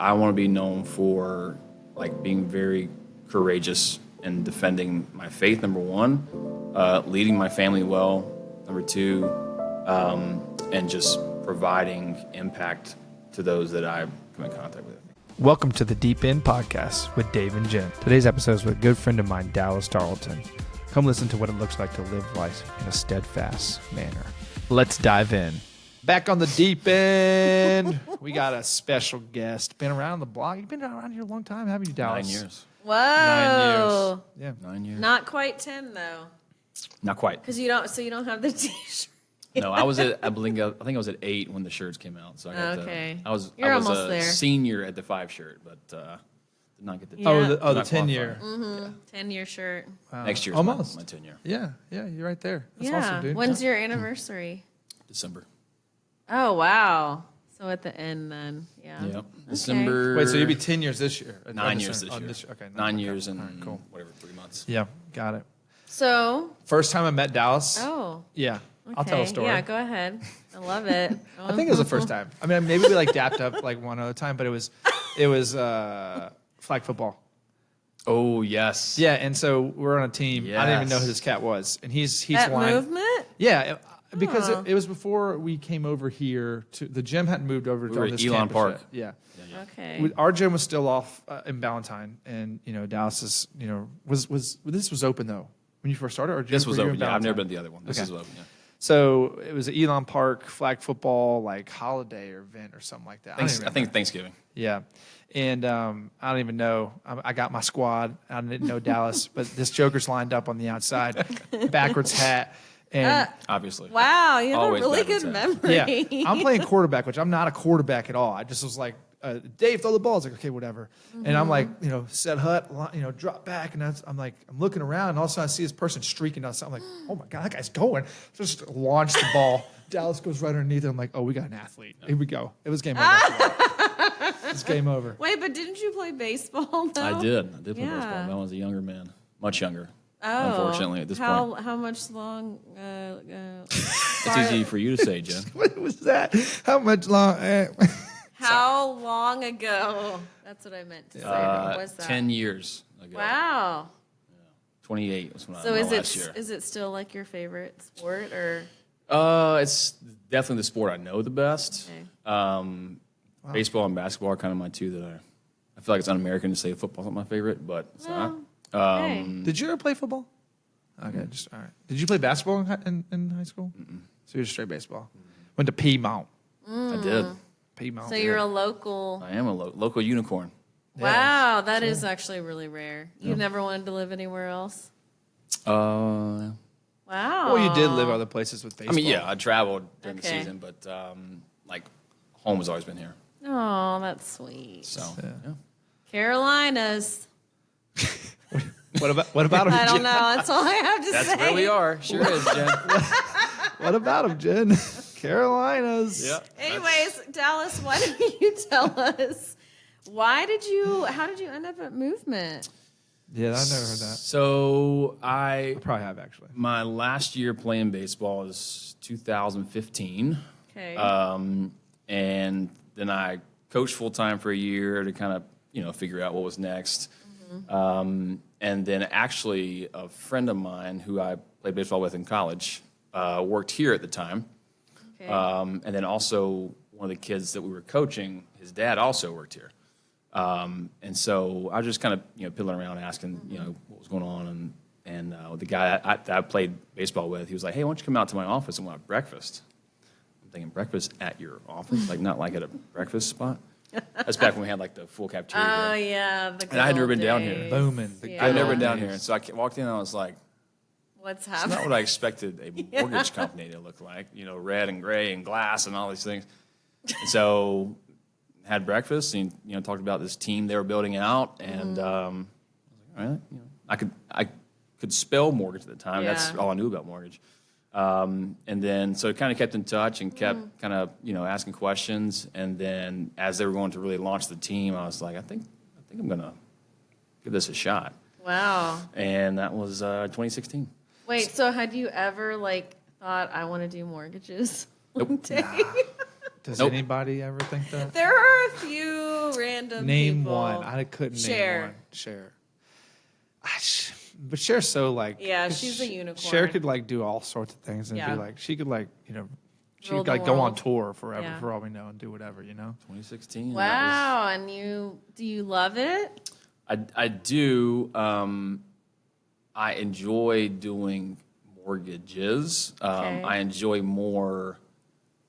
I want to be known for being very courageous and defending my faith, number one, leading my family well, number two, and just providing impact to those that I come in contact with. Welcome to the Deep End Podcast with Dave and Jen. Today's episode is with a good friend of mine, Dallas Tarleton. Come listen to what it looks like to live life in a steadfast manner. Let's dive in. Back on the Deep End, we got a special guest. Been around the block. You've been around here a long time, haven't you, Dallas? 9 years. Whoa. 9 years. Yeah. 9 years. Not quite 10 though. Not quite. Because you don't have the t-shirt. No, I think I was at 8 when the shirts came out. So I got Okay. I was almost a there. senior at the 5 shirt, but did not get the Yeah. The 10-year. 10-year shirt. Wow. Next year's Almost. my 10 year. Yeah, you're right there. That's yeah. awesome, dude. When's your anniversary? December. Oh, wow. So at the end then. Yeah. Yep. December. Wait, so you'll be 10 years this year? 9 years this Oh, year. Okay. 9 years and All right, cool. whatever, 3 months. Yeah, got it. So. First time I met Dallas. Oh. Yeah. Okay. I'll tell a story. Yeah, go ahead. I love it. I think it was the first time. I mean, maybe we dapped up one other time, but it was flag football. Oh, yes. Yeah, and so we're on a team. I didn't even know Yes. who this cat was, and he's That lying. movement? Yeah, because it was before we came over here. The gym hadn't moved over We were to at this Elon campus Park. yet. Yeah. Okay. Our gym was still off in Ballantyne, and Dallas is this was open though when you first started. Or This was were you in open. Yeah, I've never been Ballantyne? to the other one. This Okay. is open. Yeah. So it was at Elon Park flag football holiday or event or something like that. I think Thanksgiving. Yeah. And I don't even know. I got my squad. I didn't know Dallas, but this Joker's lined up on the outside, backwards hat. And Obviously. Wow, you have Always a really backwards good hat. memory. yeah, I'm playing quarterback, which I'm not a quarterback at all. I just was like, Dave, throw the ball. I was like, okay, whatever. And I'm like, set hut, drop back. And I'm looking around. And all of a sudden I see this person streaking down. I'm like, oh my God, that guy's going. Just launch the ball. Dallas goes right underneath it. I'm like, oh, we got an athlete. Here we go. It was game over. It's game over. Wait, but didn't you play baseball though? I did play Yeah. baseball. When I was a younger man. Much younger. Oh, Unfortunately, at this point. How much long? It's easy for you to say, Jen. What was that? How much long? How long ago? That's what I meant to say. What was that? 10 years ago. Wow. 28 was when So I is last year. it still your favorite sport or? It's definitely the sport I know the best. Okay. Baseball and basketball are kind of my two that I feel like it's un-American to say football's not my favorite, but it's not. Okay. Did you ever play football? Okay, just all right. Did you play basketball in high school? So you're straight baseball. Went to Piedmont. I did. Piedmont. So you're a local. I am a local unicorn. Wow, that is actually really rare. You never wanted to live anywhere else. Uh, Wow. Well, you did live other places with baseball. I mean, yeah, I traveled during the Okay. season, but home has always been here. Oh, that's sweet. So yeah. Carolinas. What about him? I don't know. That's all I have to That's say. where we are. Sure is, Jen. What about him, Jen? Carolinas. Yeah. Anyways, Dallas, why don't you tell us how did you end up at Movement? Yeah, I've never heard that. So I probably have actually. my last year playing baseball is 2015. Okay. And then I coached full time for a year to kind of, figure out what was next. And then actually a friend of mine who I played baseball with in college worked here at the time. Okay. And then also one of the kids that we were coaching, his dad also worked here. And so I was just kind of, piddling around asking, what was going on. And the guy that I played baseball with, he was like, hey, why don't you come out to my office and we'll have breakfast? I'm thinking, breakfast at your office? Not at a breakfast spot? That's back when we had the full cafeteria. Oh here. yeah, And I had never been down here. Booming. Yeah. I had never been down here. And so I walked in and I was like, What's it's happening? not what I expected a mortgage company to look like. Red and gray and glass and all these things. And so had breakfast and talked about this team they were building out. And I was like, all right, I could spell mortgage at the time. That's Yeah. all I knew about mortgage. And then so kind of kept in touch and kept kind of asking questions. And then as they were going to really launch the team, I was like, I think I'm gonna give this a shot. Wow. And that was 2016. Wait, so had you ever thought I want to do mortgages? Nope. Does Nope. anybody ever think that? There are a few random Name people. one. I couldn't Cher. name one. Cher. But Cher's so like. Yeah, 'cause she's a unicorn. Cher could like do all sorts of things and Yeah. be like, she could like, she Rule could the like go on world. tour forever Yeah. for all we know and do whatever, 2016. Wow, and do you love it? I do. I enjoy doing mortgages. Okay. I enjoy more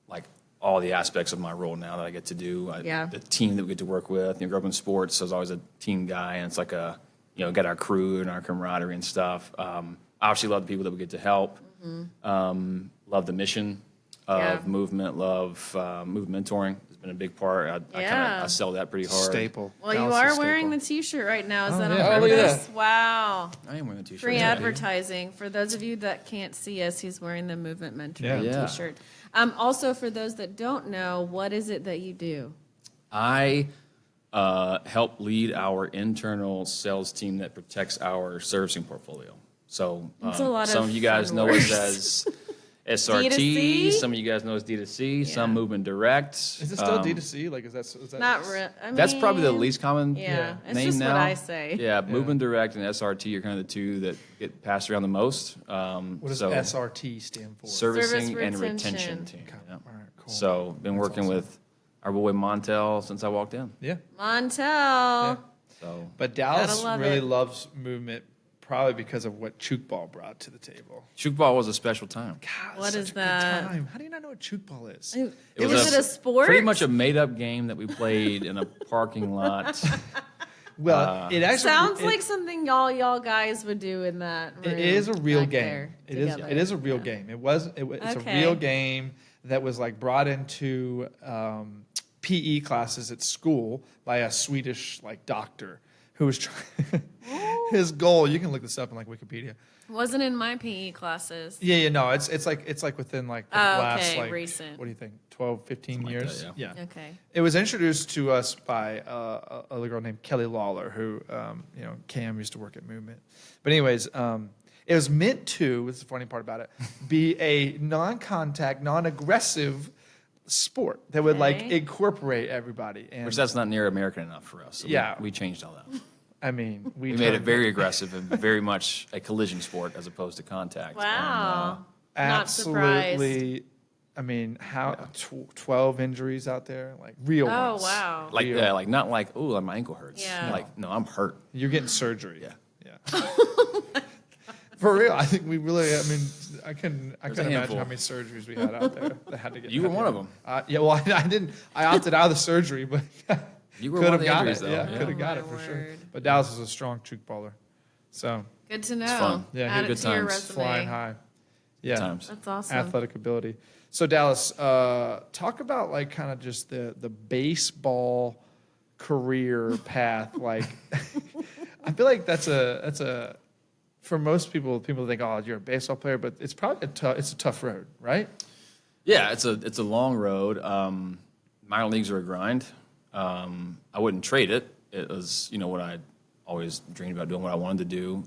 like all the aspects of my role now that I get to do. Yeah. The team that we get to work with. Grew up in sports, so I was always a team guy, and it's like got our crew and our camaraderie and stuff. I obviously love the people that we get to help. Love the mission of Yeah. movement. Love movement mentoring. It's been a big part. I sell that pretty hard. Staple. Well, Dallas you is are wearing the staple. T-shirt right now. Is that yeah. on Oh, look at purpose? Wow. I am wearing a t-shirt. Free Yeah. advertising. For those of you that can't see us, he's wearing the Movement Mentoring Yeah. T-shirt. Also, for those that don't know, what is it that you do? I help lead our internal sales team that protects our servicing portfolio. So It's a lot some of of you guys fun know words. us as SRT. D2C? Some of you guys know us D2C. Some Yeah. Movement Direct. Is it still D2C? Like, is that Not real. That's probably the least common Yeah, it's name just now. what I say. Yeah, Movement Direct and SRT are kind of the two that get passed around the most. What does so SRT stand for? Servicing and retention. retention team. Okay. Yeah. All right, cool. So been That's working awesome. with our boy Montel since I walked in. Yeah. Montel. So But Dallas Gotta love really it. loves movement probably because of what Chook Ball brought to the table. Chook ball was a special time. God, What such is a good that? time. How do you not know what Chook Ball is? It was Is it a sport? Pretty much a made-up game that we played in a parking lot. Well, it actually Sounds like something y'all guys would do in that room. it is a real back game. there It is. together. It is a real game. It's Okay. a real game that was like brought into PE classes at school by a Swedish like doctor who was trying. His goal. You can look this up in like Wikipedia. Wasn't in my PE classes. Yeah, no, it's like within like the last okay, like recent. what do you think 12, 15 like years? that, yeah. Okay. It was introduced to us by a little girl named Kelly Lawler, who Cam used to work at Movement. But anyways, it was meant to. This is the funny part about it. Be a non-contact, non-aggressive sport that would like Okay. incorporate everybody. And Which that's not near American enough for us. So Yeah. we changed all that. I mean, We made it very aggressive and very much a collision sport as opposed to contact. Wow. Not surprised. absolutely. I mean, how 12 injuries out there, like real Oh, ones. wow. Like Real. yeah, like not like oh my ankle hurts. Yeah. Like no, I'm hurt. You're getting surgery. Yeah. Yeah. For real, I think we really. I mean, I couldn't a imagine handful. how many surgeries we had out there that had to get. You were one of them. Yeah, well, I didn't. I opted out of the surgery, but You were could one of have the got injuries, it. though. Yeah, Yeah. could have got Oh, it for my sure. word. But Dallas was a strong chook baller, so Good to know. fun. Yeah, Add good it to your times. resume. flying high. Yeah, Times. That's awesome. athletic ability. So Dallas, talk about like kind of just the baseball career path. Like, I feel like that's a for most people think, oh, you're a baseball player, but it's probably it's a tough road, right? Yeah, it's a long road. Minor leagues are a grind. I wouldn't trade it. It was what I always dreamed about doing, what I wanted to do.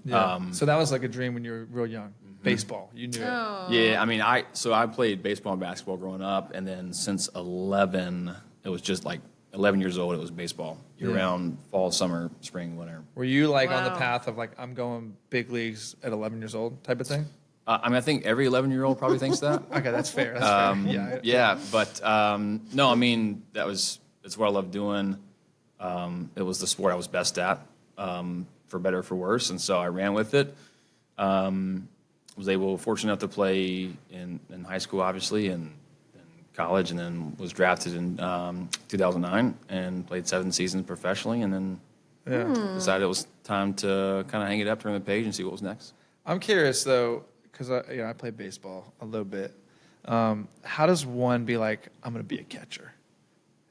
So that was like a dream when you were real young. Baseball, you knew it. Oh. Yeah, I mean, I played baseball and basketball growing up, and then since 11, it was just like 11 years old. It was baseball year round, fall, summer, spring, winter. Were you like on the Wow. path of like I'm going big leagues at 11 years old type of thing? I mean, I think every 11-year-old probably thinks that. Okay, that's fair. That's fair. Yeah. Yeah, but no, I mean, it's what I love doing. It was the sport I was best at, for better or for worse, and so I ran with it. Was fortunate enough to play in high school, obviously, and college, and then was drafted in 2009 and played 7 seasons professionally, and then decided it was time to kind of hang it up, turn the page, and see what was next. I'm curious though, because I played baseball a little bit. How does one be like, I'm going to be a catcher?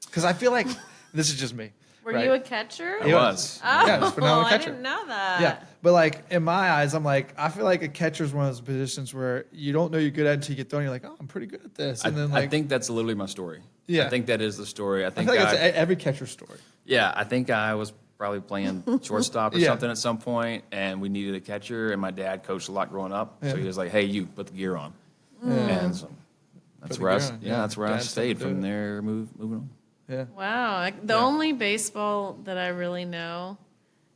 Because I feel like this is just me. Were right? you a catcher? I was. Oh, Yeah, just phenomenal I catcher. didn't know that. Yeah, but like in my eyes, I'm like, I feel like a catcher is one of those positions where you don't know you're good at it until you get thrown. You're like, oh, I'm pretty good at this, and then I like, think that's literally my story. Yeah. I think that is the story. I I think feel like it's every catcher's story. yeah, I think I was probably playing shortstop or Yeah. something at some point, and we needed a catcher, and my dad coached a lot growing up, so Yeah. he was like, "Hey, you put the gear on," Yeah. and so Put that's the where gear on, yeah. that's where I Dad said stayed to do from it. there. Moving on. Yeah. Wow. The only baseball that I really know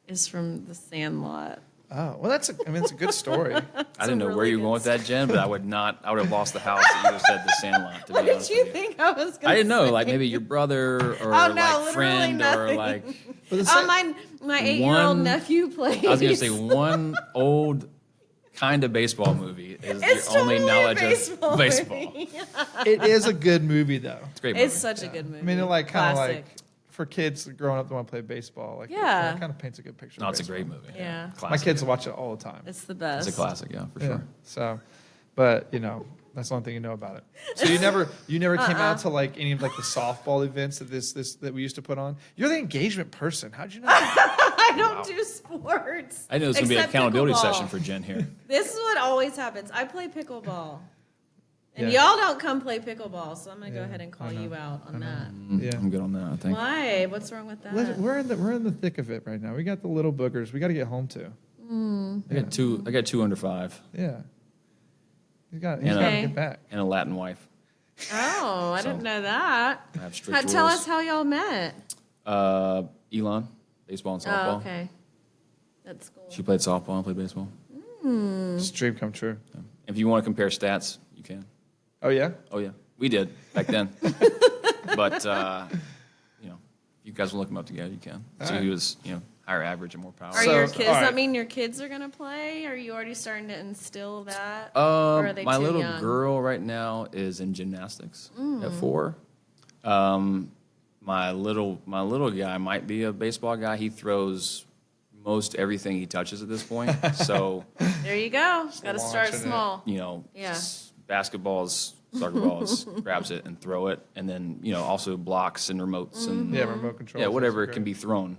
is from The Sandlot. Oh, well, it's a good story. I didn't know where really you were going with that, Jen, but I would have lost the house if you would have said The Sandlot, to What be did honest you with you. think I was going to I didn't know, say? like maybe your brother or Oh, no, like literally friend or nothing. like, My 8-year-old One- nephew plays. I was going to say one old kind of baseball movie is It's your only totally a knowledge baseball of baseball. movie. It is a good movie, though. It's a great movie. It's such a good movie. I mean, it like kind of Classic. like for kids growing up that want to play baseball. Like, Yeah. it kind of paints a good picture. No, of it's a baseball. great movie. Yeah. Classic. My kids watch it all the time. It's the best. It's a classic, yeah, for Yeah. sure. So, but that's the only thing you know about it. So you never came out to like any of like the softball events that we used to put on. You're the engagement person. How'd you know? I don't do sports. I know it's going to be an except accountability pickleball. session for Jen here. This is what always happens. I play pickleball. And Yeah. y'all don't come play pickleball, so I'm going to go ahead and call you out on that. Yeah. I'm good on that, I think. Why? What's wrong with that? We're in the thick of it right now. We got the little boogers. We got to get home to. I got two under 5 Yeah. He's got to Okay. get back. and a Latin wife. Oh, I didn't know that. I have strict Tell rules. us how y'all met. Elon, baseball and softball. Oh, okay. That's cool. She played softball, I played baseball. It's a dream come true. If you want to compare stats, you can. Oh yeah. Oh yeah, we did back then. But if you guys will look them up together, you can. So right. he was higher average and more power. Are So, your all kids, right. that mean your kids are going to play? Are you already starting to instill that? or are they My too little young? girl right now is in gymnastics at 4. My little guy might be a baseball guy. He throws most everything he touches at this point. So There you go. Got to start launching it. small. Yeah. Yeah. Basketballs, soccer balls, grabs it and throw it, and then also blocks and remotes and Yeah, remote control. whatever can be thrown.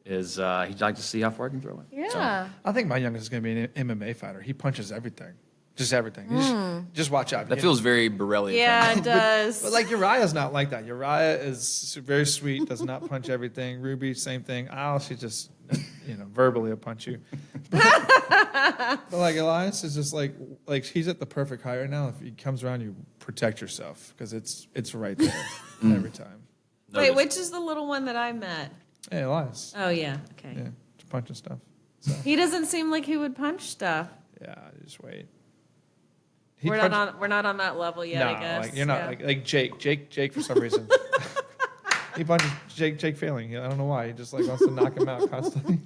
Is he'd like to see how far I can throw it. Yeah. I think my youngest is going to be an MMA fighter. He punches everything, just everything. Just watch out. That feels very Borelli. Yeah, it does. But like Uriah's not like that. Uriah is very sweet, does not punch everything. Ruby, same thing. Al, she just, verbally will punch you. But like Elias is just like he's at the perfect height right now. If he comes around, you protect yourself because it's right there every time. Wait, which is the little one that I met? Hey, Elias. Oh, yeah. Okay. Yeah, just punching stuff. So He doesn't seem like he would punch stuff. yeah, just wait. We're not on that level yet, I guess. like you're not Yeah. like Jake for some reason. He punches Jake failing. I don't know why. He just like wants to knock him out constantly.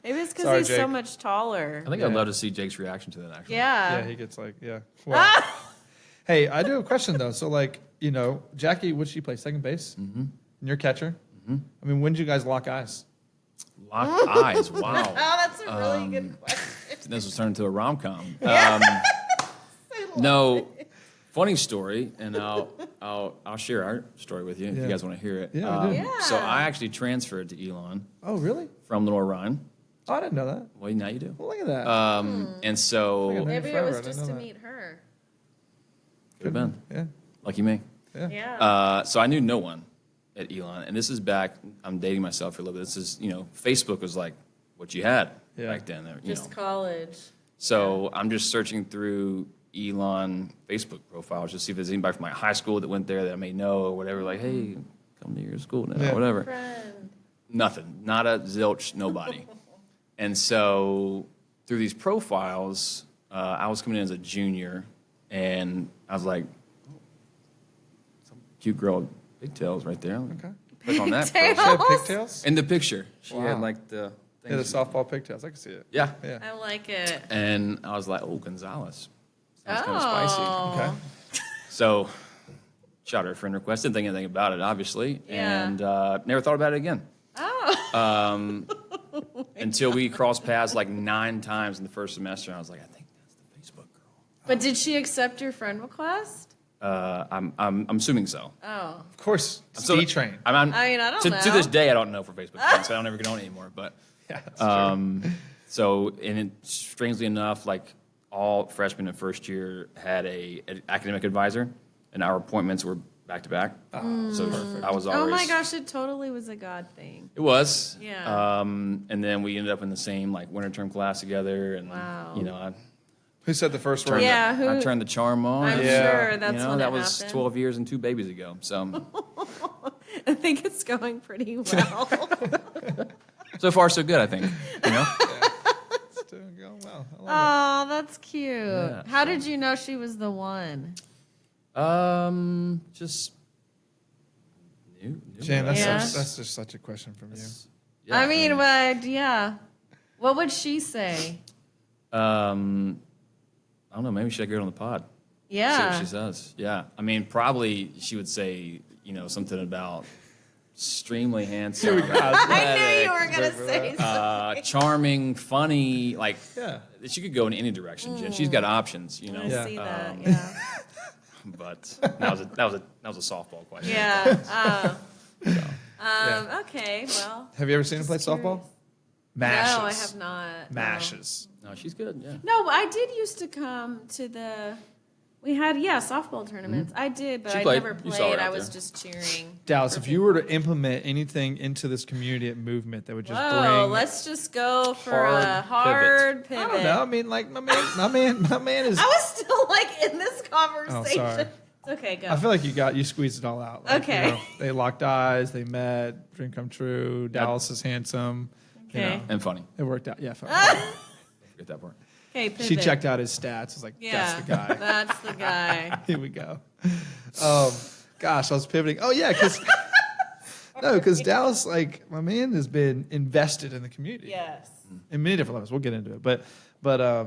Maybe it's because Sorry, he's so Jake. much taller. I think I'd love to see Jake's reaction to that. Actually, Yeah. Yeah, he gets like, yeah. Well, hey, I do have a question though. So like, Jackie, would she play second base? Mm-hmm. And you're catcher. Mm-hmm. I mean, when did you guys lock eyes? Locked eyes. Wow. Oh, that's a really good question. This was turned into a rom-com. No, funny story, and I'll share our story with you if Yeah. you guys want to hear it. Yeah, I do. Yeah. So I actually transferred to Elon Oh, really? from Lenore Ryan. Oh, I didn't know that. Well, now you do. Well, look at that. And so Look at Maybe it Forever, was I didn't just know to that. meet her. could have been Yeah. lucky me. Yeah. So I knew no one at Elon, and this is back. I'm dating myself for a little bit. This is Facebook was like what you had back then. Just college. So I'm just searching through Elon Facebook profiles to see if there's anybody from my high school that went there that I may know or whatever. Like, hey, come to your school now, Yeah. whatever. Friend. Nothing, not a zilch, nobody. And so through these profiles, I was coming in as a junior, and I was like, oh, some cute girl, with pigtails right there. Okay. Click on that. Pigtails? She had pigtails? In the picture, she had Wow. like the Yeah, the things. softball pigtails. I can see it. Yeah. Yeah. I like it. And I was like, oh, Gonzalez. Sounds kind of Oh. spicy. Okay. So, shot her a friend request. Didn't think anything about it, obviously, Yeah. and never thought about it again. Oh. Until we crossed paths like 9 times in the first semester. And I was like, I think that's the Facebook girl. But did she accept your friend request? I'm assuming so. Oh. Of course. It's So- D-Train. I mean, I don't to know. this day, I don't know for Facebook friends, so I don't ever get on it anymore. But Yeah, that's true. so, and it, strangely enough, like all freshmen and first year had an academic advisor, and our appointments were back to back. So I was always. Oh my gosh, it totally was a God thing. It was. Yeah. And then we ended up in the same like winter term class together, and Wow. Who said the first word? turned Yeah, the, I who- turned the charm on. I'm and, Yeah. sure that's when that it was happened. 12 years and 2 babies ago. So I think it's going pretty well. So far, so good, I think. You know? It's doing going well. I love Oh, that's cute. Yeah, How did you know she was the one? Just knew it. Jan, that's, Yeah. that's just such a question from you. Yeah, I mean, but yeah. What would she say? I don't know. Maybe she should get on the pod. See Yeah. what she says. Yeah. I mean, probably she would say, something about extremely handsome, I knew you were going to say something. charming, funny. Like, Yeah. she could go in any direction, Jen. She's got options, I Yeah. see that, yeah. But that was a softball question. Yeah. Yeah. Okay, well. Have you ever seen him play softball? Mashes. No, I have not. no. Mashes. No, she's good. Yeah. No, I did used to come to we had, softball tournaments. I did, but She I played. never You saw her played. I out was there. just cheering. Dallas, for if you were to people. implement anything into this community movement that would just Whoa, bring, let's just go for a Hard hard pivot. I don't know. I mean, like my man is. I was still like in this conversation. Oh, sorry. It's okay, go. I feel like you squeezed it all out. Like, Okay. they locked eyes, they met, dream come true. Dallas is handsome. You Okay. know, And funny. it worked out. Yeah. Fine. Forget that part. Okay, pivot. She checked out his stats. I was like, Yeah, that's the guy. That's the guy. Here we go. Gosh, I was pivoting. Oh yeah, because Dallas, like my man, has been invested in the community Yes. in many different levels. We'll get into it, but I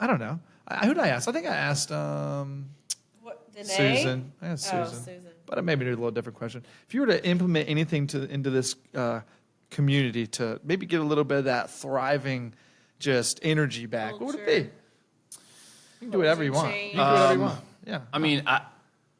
don't know. Who did I ask? I think I asked What, Danae? Susan. I asked Oh, Susan. Susan. But I maybe do a little different question. If you were to implement anything into this community to maybe get a little bit of that thriving, just energy back, what would it be? Culture. You can do whatever you want. change? You can do whatever you want. Yeah. I mean,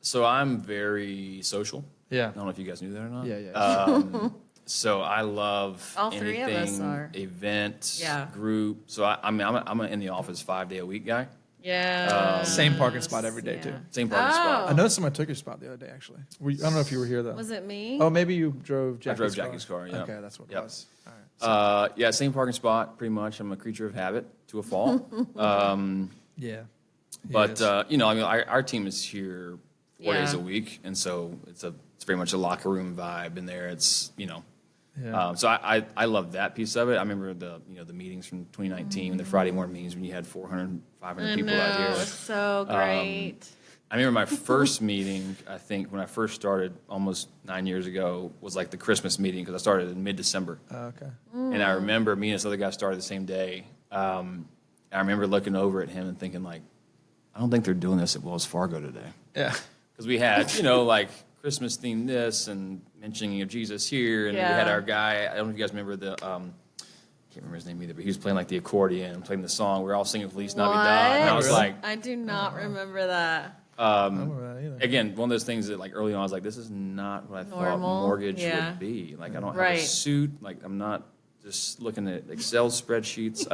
so I'm very social. Yeah. I don't know if you guys knew that or not. Yeah. So I love All three of anything, us are. event, Yeah. group. So I'm an in the office 5 day a week guy. Yeah. Same parking spot every day, yeah. too. Same parking Oh. spot. I know someone took your spot the other day, actually. I don't know if you were here, though. Was it me? Oh, maybe you drove Jackie's drove Jackie's car, yeah. Okay, that's what it Yep. was. All right. Yeah, same parking spot, pretty much. I'm a creature of habit to a fault. Yeah. But Yes. I mean, our team is here 4 days Yeah. a week, and so it's very much a locker room vibe in there. It's Yeah. so I love that piece of it. I remember the meetings from 2019, the Friday morning meetings when you had 400, 500 I people know, out here. it's so great. I remember my first meeting, I think, when I first started almost 9 years ago, was like the Christmas meeting because I started in mid-December. Okay. And I remember me and this other guy started the same day. I remember looking over at him and thinking, like, I don't think they're doing this at Wells Fargo today. Yeah. Because we had, like Christmas themed this and mentioning of Jesus here. And we had Yeah. our guy, I don't know if you guys remember I can't remember his name either, but he was playing like the accordion and playing the song. We were all singing Feliz Navidad. And I was Really? like, I do not remember that. I don't remember that either. again, one of those things that like early on I was like, this is not what I thought Normal, mortgage yeah. would be. Like I don't have a Right. suit. Like I'm not just looking at Excel spreadsheets.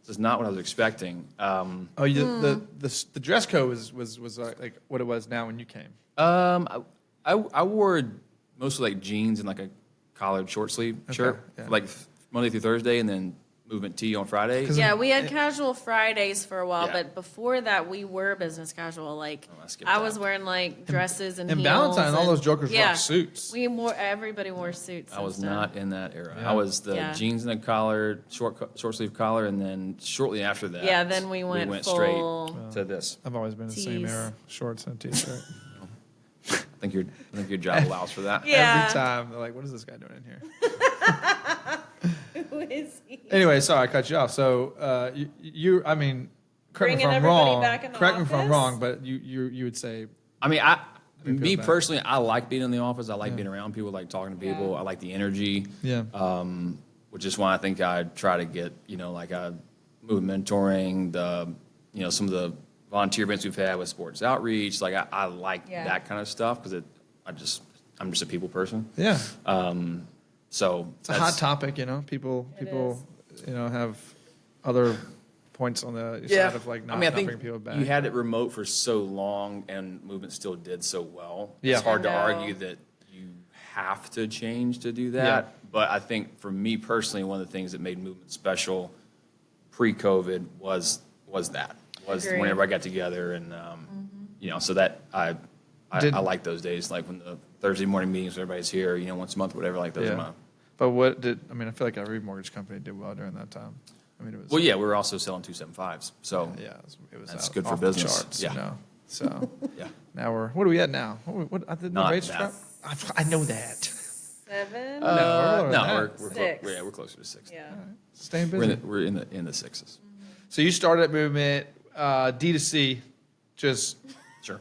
This is not what I was expecting. Oh, the dress code was like what it was now when you came. I wore mostly like jeans and like a collared short sleeve shirt, yeah. like Monday through Thursday, and then movement tee on Friday. 'Cause Yeah, we had casual Fridays for a while, Yeah. but before that, we were business casual. Like, I skipped I that. was wearing like dresses and And heels Valentine, all and- those jokers yeah. rock suits. Everybody wore suits. I and was stuff. not in that era. Yeah. I was the Yeah. jeans and a collar, short sleeve collar, and then shortly after that, Yeah, then we went straight full- to this. I've always been in the same Tees. era, shorts and t-shirt. I think your job allows for that. Yeah. Every time they're like, "What is this guy doing in here?" Who is he? Anyway, sorry, I cut you off. So I mean, correct me Bringing if I'm everybody wrong. back in the Correct me if I'm office? wong, but you would say I mean, feel me bad. personally, I like being in the office. I like being around people, like talking to people. Yeah. I like the energy. yeah. Which is why I think I try to get, like I move mentoring, some of the volunteer events we've had with sports outreach. Like I like Yeah. that kind of stuff because I'm just a people person. Yeah. So It's a hot topic, People have other points on the side of like not, I not think bringing people back. you had it remote for so long, and movement still did so well. Yeah. It's hard to I know. argue that you have to change to do that. Yeah. But I think for me personally, one of the things that made movement special pre-COVID was Agreed. whenever I got together, and so that I Did- like those days, like when the Thursday morning meetings, everybody's here, once a month, whatever, like those Yeah. are my. But I feel like every mortgage company did well during that time. I mean, it was. Well, yeah, we were also selling 275s, so Yeah, it was That's out, good for off the business. charts, Yeah. So yeah. now what are we at now? What I did the Not rates that. drop? I know that. 7? No, we're lower than No, that. we're 6. we're closer to 6. Yeah. Staying We're busy. in the 6s. So you started that movement, D2C, just Sure.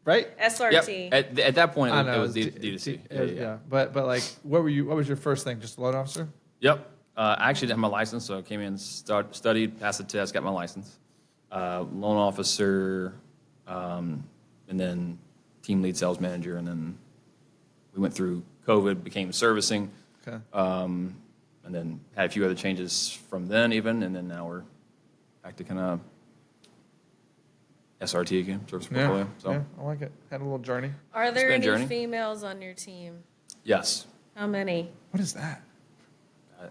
right? SRT. Yep. At that point, I it know was D- D2C. Yeah. But like, what was your first thing? Just a loan officer? Yep. I actually didn't have my license, so I came in, studied, passed the test, got my license. Loan officer, and then team lead sales manager, and then we went through COVID, became servicing, Okay. and then had a few other changes from then even, and then now we're back to kind of SRT again, service portfolio. So Yeah, I like it. Had a little journey. Are there been a any journey. females on your team? yes, How many? What is that?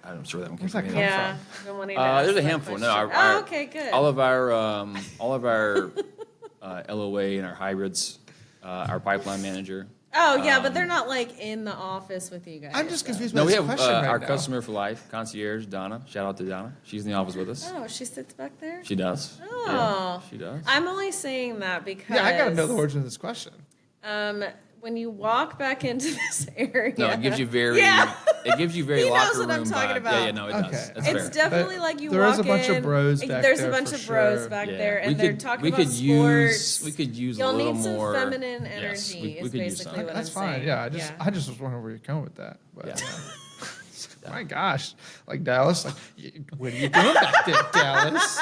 I'm sure that one Where's came that from. come Yeah, I've been wanting to ask There's a that handful. No, question. our, okay, good. all of our LOA and our hybrids, our pipeline manager. but they're not like in the office with you guys. I'm just confused No, by we this have question right our now. customer for life concierge, Donna. Shout out to Donna. She's in the office with us. Oh, she sits back there? She does. Oh. Yeah, she does. I'm only saying that because Yeah, I got to know the origin of this question. when you walk back into this area. No, it gives you very. Yeah. It gives you very He knows locker what I'm room talking vibe. about. Yeah, yeah, no, it Okay. does. That's It's fair. definitely But like you there walk is a bunch of in, bros back There's there a bunch for of bros sure. back Yeah. there, and We they're could- talking we about could sports. we could use a You'll little need some more feminine Yes, energy. we is could use basically some. what That's I'm fine. saying. Yeah, I just was wondering where you're going with that. But, Yeah. my gosh, like Dallas, like, what are you doing back there, Dallas?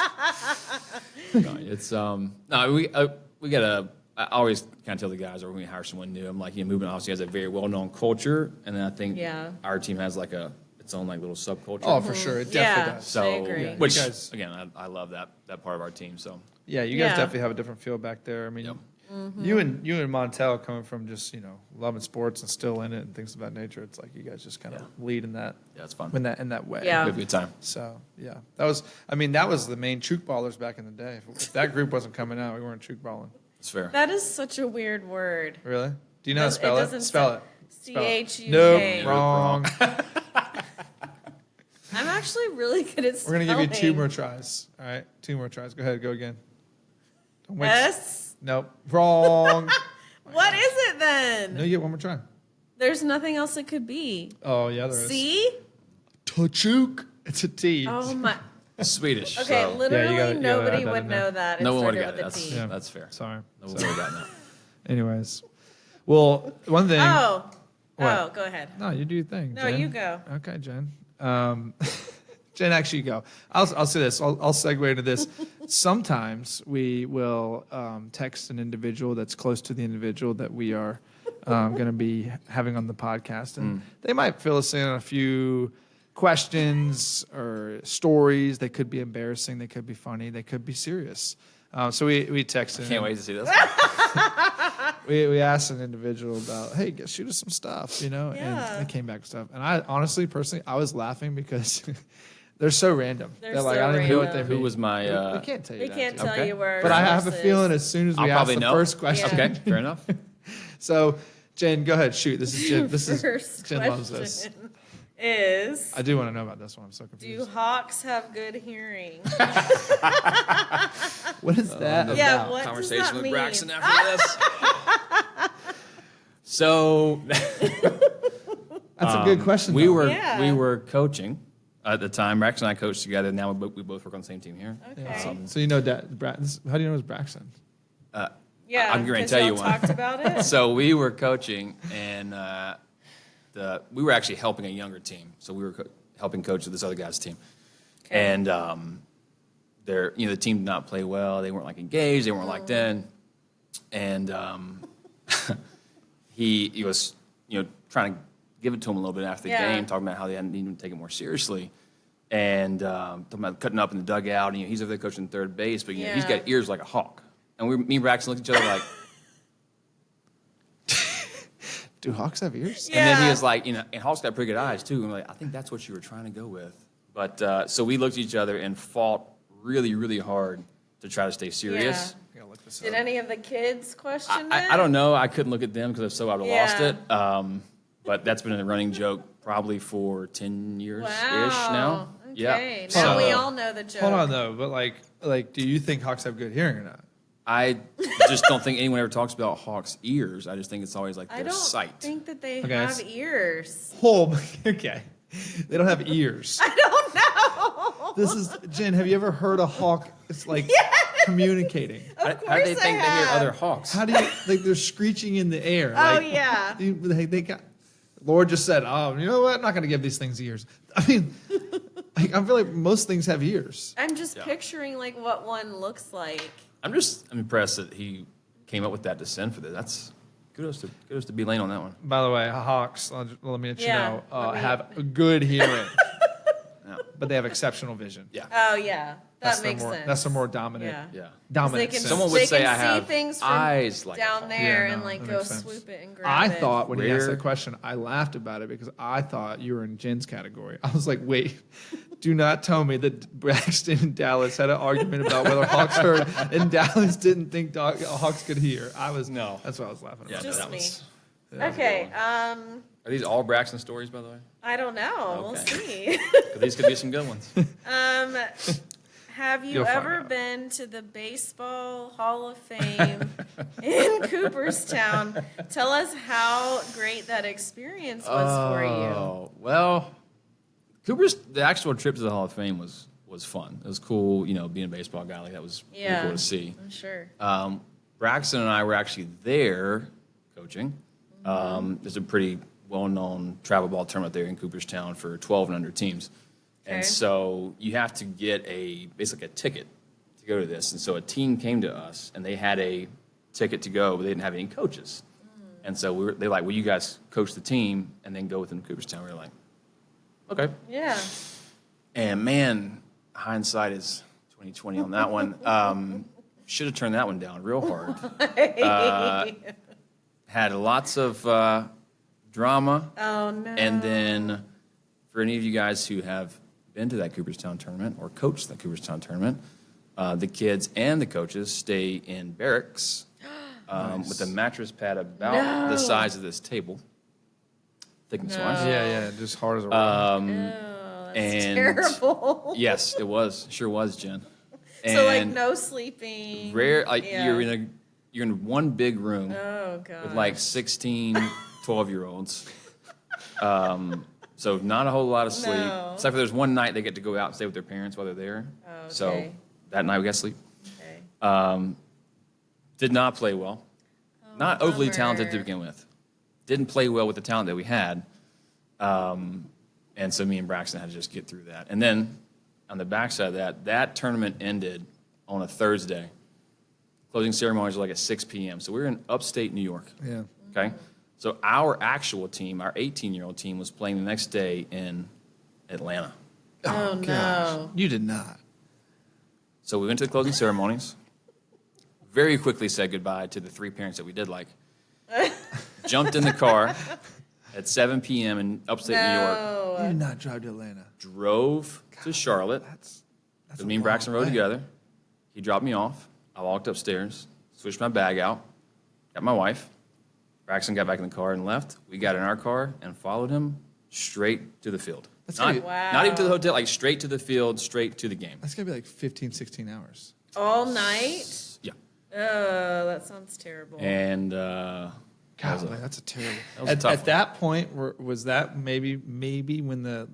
No, it's no, we got a. I always kind of tell the guys, or when we hire someone new, I'm like, movement obviously has a very well-known culture, and then I think Yeah. our team has like its own like little subculture. Oh, for sure, it definitely Yeah. does. so I agree. Yeah, you which guys- again, I love that part of our team. So Yeah, you guys Yeah. definitely have a different feel back there. I mean, Yep. you and Montel coming from just loving sports and still in it and things of that nature. It's like you guys just kind of lead in that yeah, it's fun. in that way. Yeah. We have a good time. So yeah, that was the main chook ballers back in the day. If that group wasn't coming out, we weren't chook balling. It's fair. That is such a weird word. Really? Do you know how to It spell it? doesn't Spell sound- it. Spell it. CHUK. Nope, wrong. I'm actually really good at We're spelling. gonna give you 2 more tries. All right, 2 more tries. Go ahead, go again. Don't wait. S? Nope, wrong. What is it then? No, you get one more try. There's nothing else it could be. Oh yeah, there is. C? Tachuk. It's a T. Oh my. Swedish. Okay, so literally you gotta nobody add that would in there. know that. It no one would started have got it. with a That's T. Yeah. that's fair. Sorry. No one would have gotten that. Anyways, well, one thing. Oh. What? Oh, go ahead. No, you do your thing. No, Jen. you go. Okay, Jen. Jen, actually, you go. I'll say this. I'll segue into this. Sometimes we will text an individual that's close to the individual that we are going to be having on the podcast, and they might fill us in on a few questions or stories. They could be embarrassing. They could be funny. They could be serious. So we texted. Can't wait to see this. We asked an individual about, hey, shoot us some stuff, Yeah. and they came back with stuff. And I honestly, personally, I was laughing because they're so random. They're like, so I don't even know what they random. mean. Who was my? We can't tell you We that, can't Jen. tell Okay. you where. But I have a source feeling is. as soon as I'll we ask probably the know. first question. Okay, fair enough. So, Jen, go ahead, shoot. This is Jen. This is First Jen loves this. question is, I do want to know about this one. I'm so do confused. hawks have good hearing? What is that Yeah, about? what does Conversation that with mean? Braxton after this. So That's a good question. we though. were Yeah. we were coaching at the time. Braxton and I coached together. Now we both work on the same team here. Okay. So you know that. How do you know it's Braxton? Yeah, I'm going to 'cause tell you y'all one. talked about it. So we were coaching, and we were actually helping a younger team. So we were helping coach this other guy's team, Okay. and the team did not play well. They weren't like engaged. They weren't locked in, and he was trying to give it to him a little bit after the Yeah. game, talking about how they hadn't even taken it more seriously. And talking about cutting up in the dugout, and he's over there coaching third base, but he's Yeah. got ears like a hawk. And me and Braxton looked at each other like, Do hawks have ears? Yeah. and then he was like, and Hawk's got pretty good eyes too. And I'm like, I think that's what you were trying to go with. But so we looked at each other and fought really, really hard to try to stay serious. I gotta look this Did up. any of the kids question it? I don't know. I couldn't look at them because if so, I would have lost Yeah. it. But that's been a running joke probably for 10 years-ish now. Okay. Yeah. Now we So- all know the joke. Hold on though, but like, do you think Hawks have good hearing or not? I just don't think anyone ever talks about Hawks' ears. I just think it's always like I their don't sight. think that they Okay. have ears. Oh, okay. They don't have ears. I don't know. This is Jen. Have you ever heard a hawk? It's like communicating. How Of do course they think they hear have. other hawks? How do you like? They're screeching in the air. Oh, Like, yeah. They got. Lord just said, "Oh, you know what? I'm not going to give these things ears." I mean, like, I feel like most things have ears. I'm just Yeah. picturing like what one looks like. I'm impressed that he came up with that descent for this. That's kudos to B Lane on that one. By the way, hawks. Let me let you Yeah, know let me- have good hearing, Yeah. but they have exceptional vision. Yeah. Oh yeah, That's that their makes more. sense. That's the more dominant. Yeah. Yeah. 'Cause Dominant. They can, sense. Someone would they say can I see have things from eyes like a down hawk. there Yeah, and no, like that go makes sense. swoop it and I grab it. thought when he asked Rare. that question, I laughed about it because I thought you were in Jen's category. I was like, wait, do not tell me that Braxton and Dallas had an argument about whether Hawks heard and Dallas didn't think Hawks could hear. No. That's what I was laughing Yeah, about. no, Just that me. was- Okay, Are these all Braxton stories, by the way? I don't know. We'll Okay. see. 'Cause these could be some good ones. Have you You'll find ever out. been to the Baseball Hall of Fame in Cooperstown? Tell us how great that experience was for you. Oh, well, the actual trip to the Hall of Fame was fun. It was cool, being a baseball guy. Like, that was really Yeah, cool to see. I'm sure. Braxton and I were actually there coaching. There's a pretty well-known travel ball tournament there in Cooperstown for 12 and under teams. Okay. And so you have to get basically a ticket to go to this. And so a team came to us, and they had a ticket to go, but they didn't have any coaches. And so they're like, well, you guys coach the team and then go with them to Cooperstown. We were like, okay. Yeah. And man, hindsight is 20/20 on that one. Should have turned that one down real hard. Had lots of drama. Oh no. And then for any of you guys who have been to that Cooperstown tournament or coached that Cooperstown tournament, the kids and the coaches stay in barracks with a mattress pad about the size of this table. Thick and slice. Yeah, just hard as a rock. Oh, that's and- terrible. Yes, it was. Sure was, Jen. So like And no sleeping. Yeah. you're in one big room Oh god. with like 16 12-year-olds. So not a whole lot of sleep. No. Except for there's one night they get to go out and stay with their parents while they're there. Oh, okay. So that night we got sleep. Okay. Did not play well. Not overly talented to bummer. begin with. Didn't play well with the talent that we had. And so me and Braxton had to just get through that. And then on the backside of that tournament ended on a Thursday. Closing ceremonies were like at 6 p.m. So we were in upstate New York. Yeah. Okay. So our actual team, our 18-year-old team, was playing the next day in Atlanta. Oh, no. You did not. So we went to the closing ceremonies. Very quickly said goodbye to the three parents that we did like. Jumped in the car at 7 p.m. in upstate New York. You did not drive to Atlanta. Drove to Charlotte. That's So me and Braxton rode together. He dropped me off. I walked upstairs, switched my bag out, got my wife. Braxton got back in the car and left. We got in our car and followed him straight to the field. That's Not, gotta be- Wow. not even to the hotel, like straight to the field, straight to the game. That's gonna be like 15, 16 hours. All night? Yeah. Oh, that sounds terrible. And God, that's a terrible. was a tough At one. that point, was that maybe when the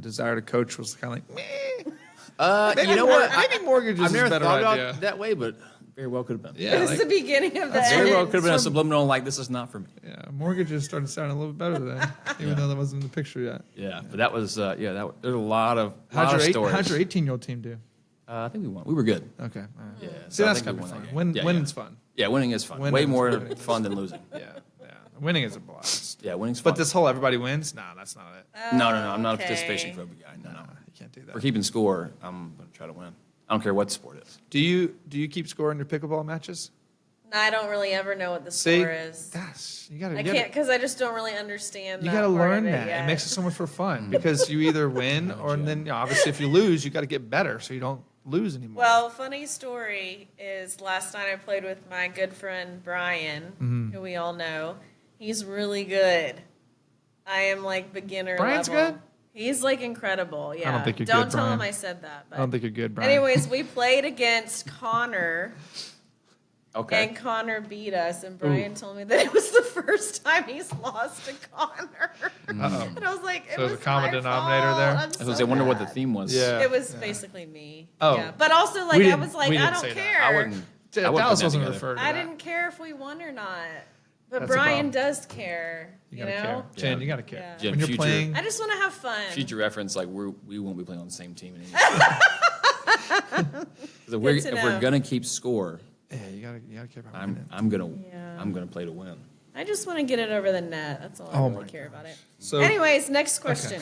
desire to coach was kind of like, meh. Maybe you know what? Maybe mortgages I've never is a better thought about idea. it that way, but very well could have been. Yeah, it's like, the beginning of the Very well end. could have been a subliminal, like, this is not for me. yeah, mortgages started sounding a little bit better then, even though that wasn't in the picture yet. Yeah, but that was, there's a lot of How'd stories. your 18-year-old team do? I think we won. We were good. Okay. All right. Yeah. See, so I that's think kind we of won fun. that game. Winning's fun. Yeah, winning is fun. Winning Way is more winning. fun than losing. Yeah. Winning is a blast. Yeah, winning's fun. But this whole everybody wins? Nah, that's not it. No, I'm not a Okay. participation trophy guy. No. You can't do that. For keeping score, I'm going to try to win. I don't care what the sport is. Do you keep score in your pickleball matches? I don't really ever know what the See, score is. that's you gotta. I can't because I just don't really understand. You that gotta part learn of that. yet. It makes it so much more fun because you either win or and then obviously if you lose, you got to get better so you don't lose anymore. Well, funny story is last night I played with my good friend Brian, who we all know. He's really good. I am like beginner Brian's level. good? He's like incredible. Yeah. I don't think you're Don't good, tell him Brian. I said that. But I don't think you're good, Brian. anyways, we played against Connor. Okay. And Connor beat us, and Brian told me that it was the first time he's lost to Connor. Uh-oh. And I was like, it So was there's a common my denominator fault. there? I'm I was so gonna say, I wonder what the bad. theme was. Yeah. It was basically me. Oh. Yeah. But also, like, We I didn't- was like, we I didn't don't say that. care. I wouldn't. I wouldn't Dallas put that wasn't together. referred to I that. didn't care if we won or not. But That's the Brian problem. does care. You You gotta know? care. Jen, Yeah. you gotta care. Yeah. Jim, When you're future- playing, I just want to have fun. Future reference, like we won't be playing on the same team anymore. If we're Good to know. gonna keep score, yeah, you gotta care about winning. I'm gonna Yeah. play to win. I just want to get it over the net. That's all I Oh really my care about it. So- anyways, next question.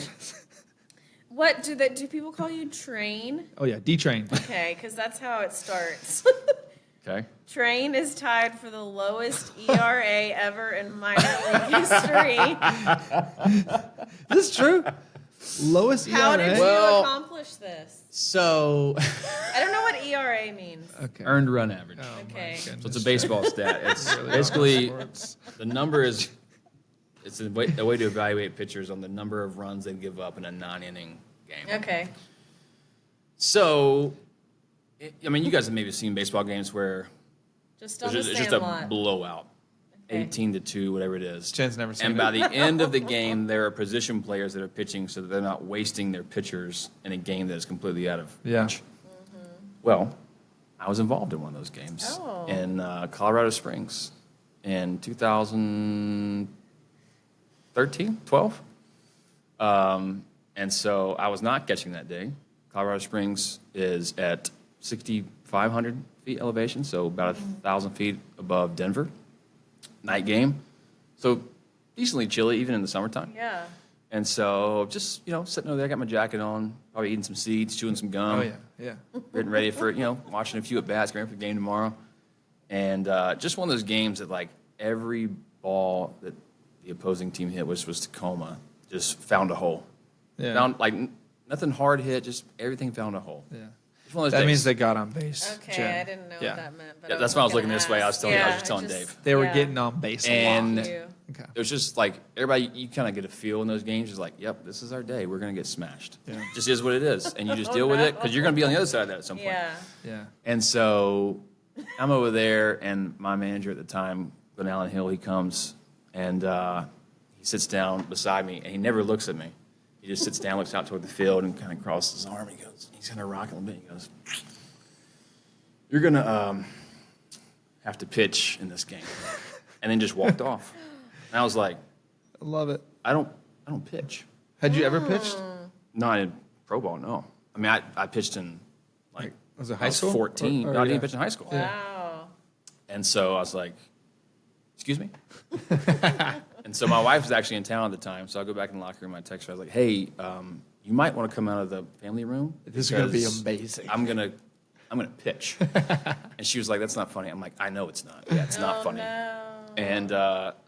What do people call you Train? Oh yeah, D-Train. Okay, because that's how it starts. Okay. Train is tied for the lowest ERA ever in minor league history. This is true. Lowest How did ERA. you Well- accomplish this? So I don't know what ERA means. Okay. earned run average. Oh, my Okay. So goodness. it's a baseball stat. It's Really basically sports. the number is. It's a way to evaluate pitchers on the number of runs they give up in a 9-inning game. Okay. So, I mean, you guys have maybe seen baseball games where Just on it's the just a Sandlot. blowout, Okay. 18-2, whatever it is. Jen's never seen And it. by the end of the game, there are position players that are pitching, so that they're not wasting their pitchers in a game that is completely out of Yeah. reach. Well, I was involved in one of those games Oh. in Colorado Springs in 2013, 12. And so I was not catching that day. Colorado Springs is at 6,500 feet elevation, so about 1,000 feet above Denver. Night game. So decently chilly, even in the summertime. Yeah. And so just, sitting over there, got my jacket on, probably eating some seeds, chewing some gum. Oh yeah, yeah. Getting ready for, watching a few at-bats, getting ready for the game tomorrow. And just one of those games that, like, every ball that the opposing team hit, which was Tacoma, just found a hole. Yeah. Found, like, nothing hard hit, just everything found a hole. Yeah. It's one of those That days. means they got on base. Okay, Jen. I didn't know Yeah. what that meant. But Yeah, that's why I was looking gonna this way. I was ask. telling you- I was Yeah, just telling Dave. They were yeah. getting on base a And- lot. Thank you. Okay. It was just like everybody, you kind of get a feel in those games. It's like, yep, this is our day. We're going to get smashed. Yeah. Just is what it is. And you just Oh, deal with it no. because you're going to be on the other side of that at some point. Yeah. Yeah. And so I'm over there, and my manager at the time, Glenn Allen Hill, he comes and he sits down beside me, and he never looks at me. He just sits down, looks out toward the field, and kind of crosses his arm. He goes, he's kind of rocking a little bit. He goes, "You're going to have to pitch in this game," and then just walked off. And I was like, I love it. I don't pitch. Had you ever pitched? Not in pro ball, no. I mean, I pitched in, like, Was it I high was school? 14. Or- No, I didn't yeah. pitch in high school. Wow. And so I was like, excuse me? And so my wife was actually in town at the time, so I go back in the locker room, I text her, I was like, hey, you might want to come out of the family room. This is gonna be because amazing. I'm gonna pitch. And she was like, that's not funny. I'm like, I know it's not. Yeah, it's not funny. No. And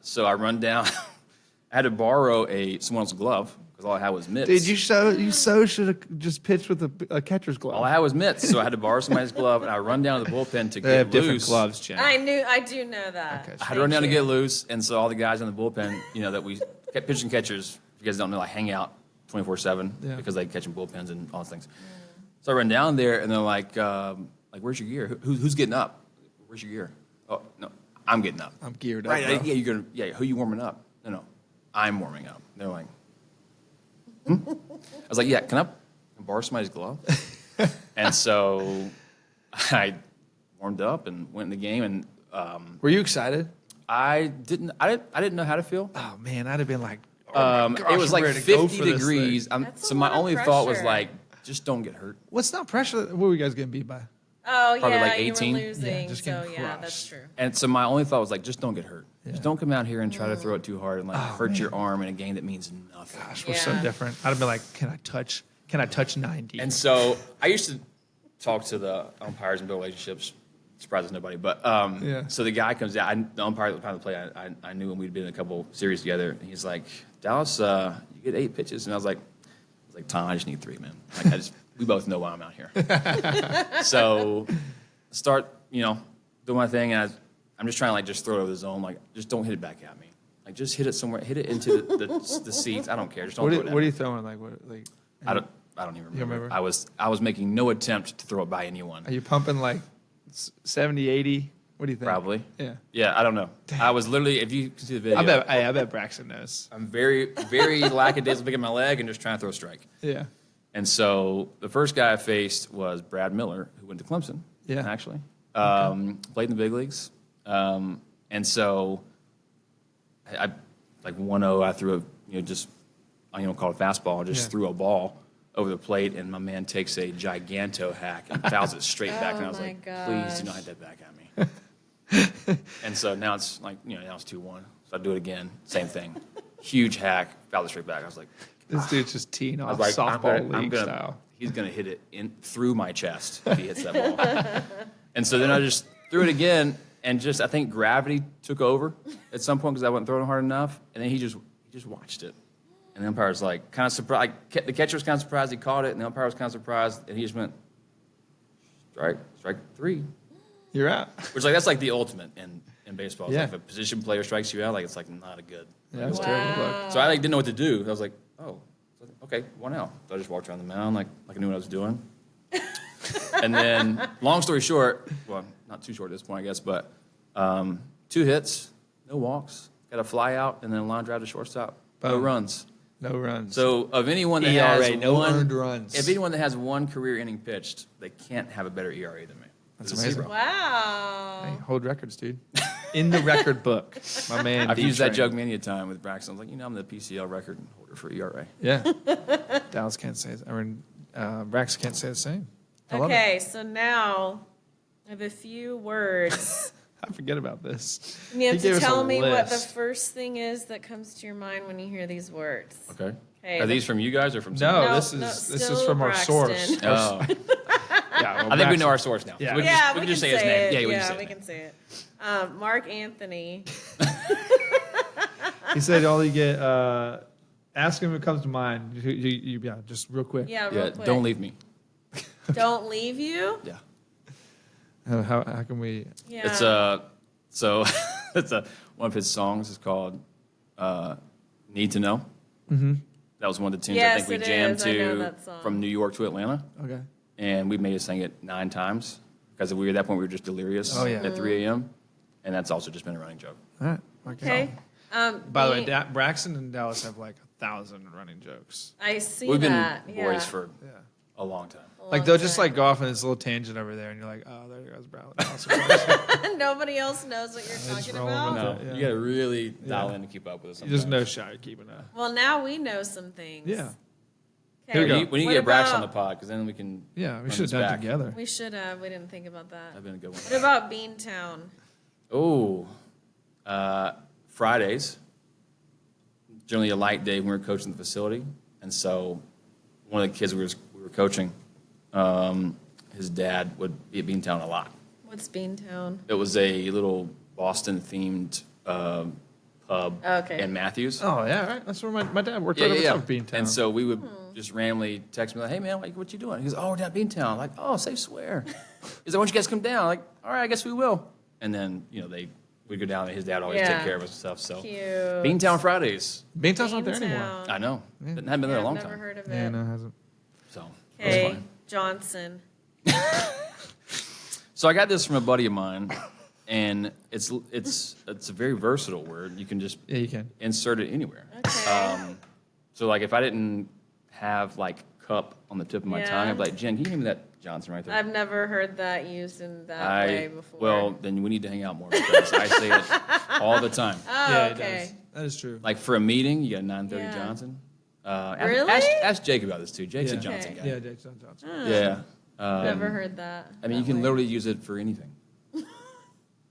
so I run down. I had to borrow someone else's glove because all I had was mitts. Dude, you so should have just pitched with a catcher's glove. All I had was mitts, so I had to borrow somebody's glove, and I run down to the bullpen to They get have different loose. gloves, Jen. I do know that. Okay. I had to run down to get loose, and so all the guys in the bullpen, that we kept pitching catchers, if you guys don't know, like hang out 24/7 Yeah. because they catch in bullpens and all those things. So I run down there, and they're like, where's your gear? Who's getting up? Where's your gear? Oh, no, I'm getting up. I'm geared up. Right? bro. Yeah, who you warming up? No, I'm warming up. They're like, I was like, yeah, can I borrow somebody's glove? And so I warmed up and went in the game, and Were you excited? I didn't know how to feel. Oh man, I'd have been like, oh my gosh, It was I'm like ready to go 50 for this degrees. thing. That's So a my lot of only thought was pressure. like, just don't get hurt. What's not pressure? What were you guys getting beat by? Oh Probably yeah, like you 18. were losing. Yeah, just so getting yeah, crushed. that's true. And so my only thought was like, just don't get hurt. Yeah. Just don't come out here and try to throw it too hard and like hurt man. your arm in a game that means nothing. Gosh, we're so Yeah. different. I'd have been like, can I touch 90? And so I used to talk to the umpires and build relationships. Surprises nobody, but Yeah. so the guy comes out. The umpire at the time of the play, I knew him. We'd been in a couple series together. And he's like, Dallas, you get 8 pitches, and I was like, Tom, I just need 3, man. Like we both know why I'm out here. So start, doing my thing, and I'm just trying to like just throw it over the zone. Like, just don't hit it back at me. Like, just hit it somewhere. Hit it into the seats. I don't care. Just don't throw it at What are me. you throwing? Like I don't even remember. You remember? I was making no attempt to throw it by anyone. are you pumping like 70, 80? What do you think? Probably. Yeah. Yeah, I don't know. I was literally, if you can see the video, I bet Braxton knows. I'm very, very lackadaisical picking my leg and just trying to throw a strike. Yeah. And so the first guy I faced was Brad Miller, who went to Clemson. Yeah. Actually, played in the big leagues. And so I like 1-0. I threw called a fastball. Just threw a ball over the plate, and my man takes a giganto hack and fouls it straight back. And I was my like, gosh. please do not hit that back at me. And so now it's like, now it's 2-1. So I do it again, same thing. Huge hack, foul it straight back. I was like, This dude's just teeing I off was like, softball league style. he's gonna hit it through my chest if he hits that ball. And so then I just threw it again, and just I think gravity took over at some point because I wasn't throwing hard enough, and then he just watched it. And the umpire was like kind of surprised. The catcher was kind of surprised he caught it, and the umpire was kind of surprised, and he just went strike 3. You're out. Which like that's like the ultimate in baseball. It's Yeah. like if a position player strikes you out, like it's like not a good. Yeah, it was terrible luck. So I like didn't know what to do. I was like, oh, okay, 1 out. So I just walked around the mound like I knew what I was doing. And then, long story short, well, not too short at this point, I guess, but 2 hits, no walks, got a fly out, and then a line drive to shortstop. No Boom. runs. No runs. So of anyone that ERA, has no one, earned runs. if anyone that has 1 career inning pitched, they can't have a better ERA than me. That's It's a amazing. 0. Wow. Hey, hold records, dude. In the record book, my man. I've used that D-Train. joke many a time with Braxton. I was like, I'm the PCL record holder for ERA. Yeah. Dallas can't say it. Brax can't say the same. I love it. Okay, so now I have a few words. I forget about this. And you have He gave to us a tell me what the list. first thing is that comes to your mind when you hear these words. Okay. Okay. Are these from you guys or from No, someone No, this is still from our Braxton. source. else? Oh. Yeah, well, I think we Braxton- know our source now. Yeah. We can just say his name. Yeah, we can say we his name. can say it. Mark Anthony. He said all you get. Ask him if it comes to mind. Yeah, just real quick. Yeah, real Yeah, quick. don't leave me. Don't leave you? Yeah. How can we? Yeah. It's so it's one of his songs is called Need to Know. Mm-hmm. That was one of the tunes I Yes, think we it jammed is. I know to that song. from New York to Atlanta. Okay. And we made us sing it 9 times because at that point we were just delirious Oh, yeah. at 3 a.m. And that's also just been a running joke. All right. Okay. By the way, me- Braxton and Dallas have like 1,000 running jokes. I see We've been that. boys yeah. for Yeah. a long time. Like they'll just like go off on this little tangent over there, and you're like, oh, there goes Dallas. Nobody else knows what you're just talking rolling about. with No, Yeah. you got to really dial Yeah. in to keep up with us. You just know sometimes. shy keeping up. Well, now we know some things. Yeah. Okay. Here we go. We need to What get Brax on the about- pod because then we can. Yeah, we run should have this done it back. together. We should have. We didn't think about that. That'd been a good one. What about Beantown? Oh, Fridays. Generally a light day when we were coaching the facility, and so one of the kids we were coaching, his dad would be at Beantown a lot. What's Beantown? It was a little Boston-themed pub Okay. in Matthews. Oh yeah, right. That's where my dad worked. Right over top of Beantown. And so we would just randomly text me like, "Hey man, what you doing?" He goes, "Oh, we're down at Beantown." I'm like, "Oh, say swear." He's like, "Why don't you guys come down?" I'm like, "All right, I guess we will." And then we'd go down, and his dad would always Yeah. take care of us and stuff. So Cute. Beantown Fridays. Beantown's not there anymore. Beantown. I know. Yeah. Hadn't been there Yeah, a long I've never time. heard of it. Yeah, no, it hasn't. So it was Okay, fun. Johnson. So I got this from a buddy of mine, and it's a very versatile word. You can just Yeah, you can. insert it anywhere. Okay. So like if I didn't have like cup on the tip of my Yeah. tongue, I'd be like, Jen, can you give me that Johnson right there? I've never heard that used in that way before. Well, then we need to hang out more because I say it all the time. oh, Yeah, it okay. does. That is true. Like for a meeting, you got 9:30 Yeah. Johnson. Really? Ask Jake about this too. Jake's a Yeah. Johnson Okay. guy. Yeah, Jackson Johnson. Yeah. Never heard that. I mean, you that can way. literally use it for anything.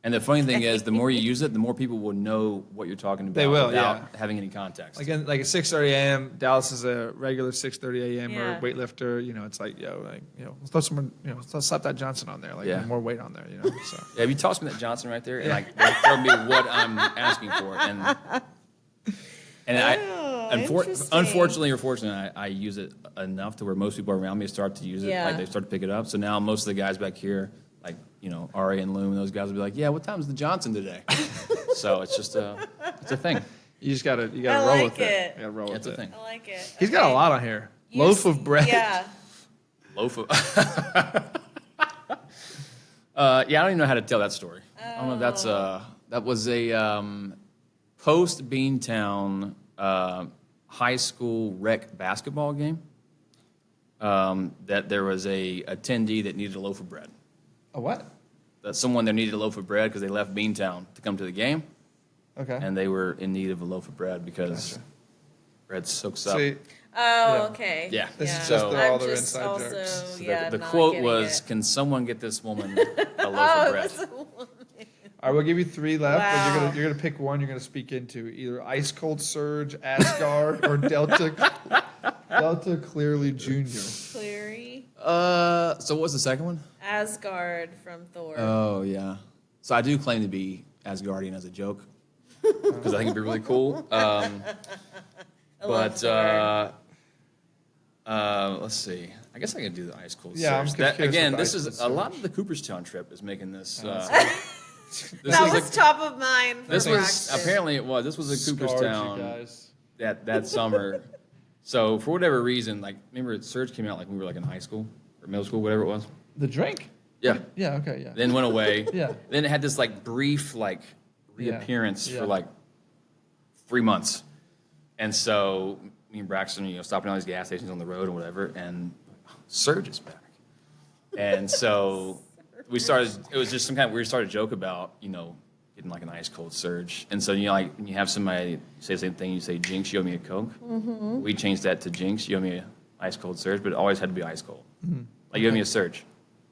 And the funny thing is, the more you use it, the more people will know what you're talking about They will, without yeah. having any context. Like at 6:30 a.m. Dallas is a regular 6:30 a.m. Yeah. or weightlifter. It's like let's throw someone. Let's slap that Johnson on there. Like Yeah. more weight on there. So Yeah, if you toss me that Johnson right there, and like they tell me what I'm asking for, and And interesting. unfortunately or fortunately, I use it enough to where most people around me start to use it. Yeah. Like they start to pick it up. So now most of the guys back here, like, Ari and Loom, those guys will be like, yeah, what time's the Johnson today? So it's just it's a thing. You gotta I roll like with it. it. You gotta roll Yeah, with it's a it. thing. I like it. He's got a lot on here. Loaf of bread. Yeah. Loaf of. I don't even know how to tell that story. I don't know if that's that was a post Beantown high school rec basketball game. That there was a attendee that needed a loaf of bread. A what? That someone there needed a loaf of bread because they left Beantown to come to the game, Okay. and they were in need of a loaf of bread because bread soaks up. See, Oh, Yeah. okay. Yeah. This is just all I'm their just inside also, jokes. So yeah, the not quote getting was, it. "Can someone get this woman a loaf Oh, of it bread?" was a woman. all right, we'll give you 3 left, but Wow. you're gonna pick one. You're gonna speak into either Ice Cold Surge, Asgard, or Delta Clearly Junior. Cleary. So what was the second one? Asgard from Thor. Oh yeah. So I do claim to be Asgardian as a joke because I think it'd be really cool. I love But Thor. let's see. I guess I could do the ice cold. Yeah, I'm surge. curious Again, with the this ice is cold a lot surge. of the Cooperstown trip is making this. This That is was top of mind for this was Braxton. apparently it was. This was a Scarred you Cooperstown guys. that summer. So for whatever reason, like remember Surge came out like we were like in high school or middle school, whatever it was. The drink? Yeah. Yeah. Okay. Yeah. Then went away. Yeah. Then it had this like brief like reappearance Yeah. for like 3 months. And so me and Braxton, stopping at all these gas stations on the road and whatever, and Surge is back. And so we started, it was just some kind of weird started joke about, getting like an ice cold surge. And so, like when you have somebody say the same thing, you say, Jinx, you owe me a Coke. Mm-hmm. We changed that to Jinx, you owe me an ice cold surge, but it always had to be ice cold. Mm-hmm. Like you owe me a surge,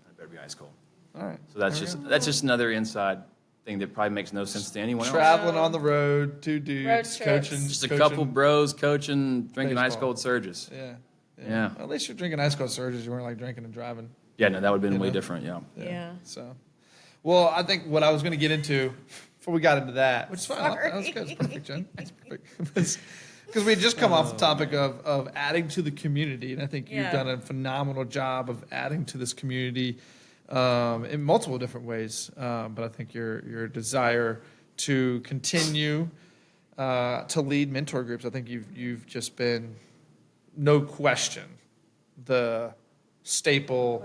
it better be ice cold. All right. So that's just another inside thing that probably makes no sense to anyone else. Traveling on the road, 2 dudes Road trips. coaching. Just a coaching- couple bros coaching, drinking ice Baseball. cold surges. Yeah. Yeah. At least you're drinking ice cold surges. You weren't like drinking and driving. Yeah, no, that would have been You way know? different. Yeah. Yeah. So, well, I think what I was going to get into before we got into that, which is fine. That was good. It's perfect, Jen. That's perfect. Because we had just come off the topic of adding to the community, and I think you've Yeah. done a phenomenal job of adding to this community in multiple different ways. But I think your desire to continue to lead mentor groups, I think you've just been, no question, the staple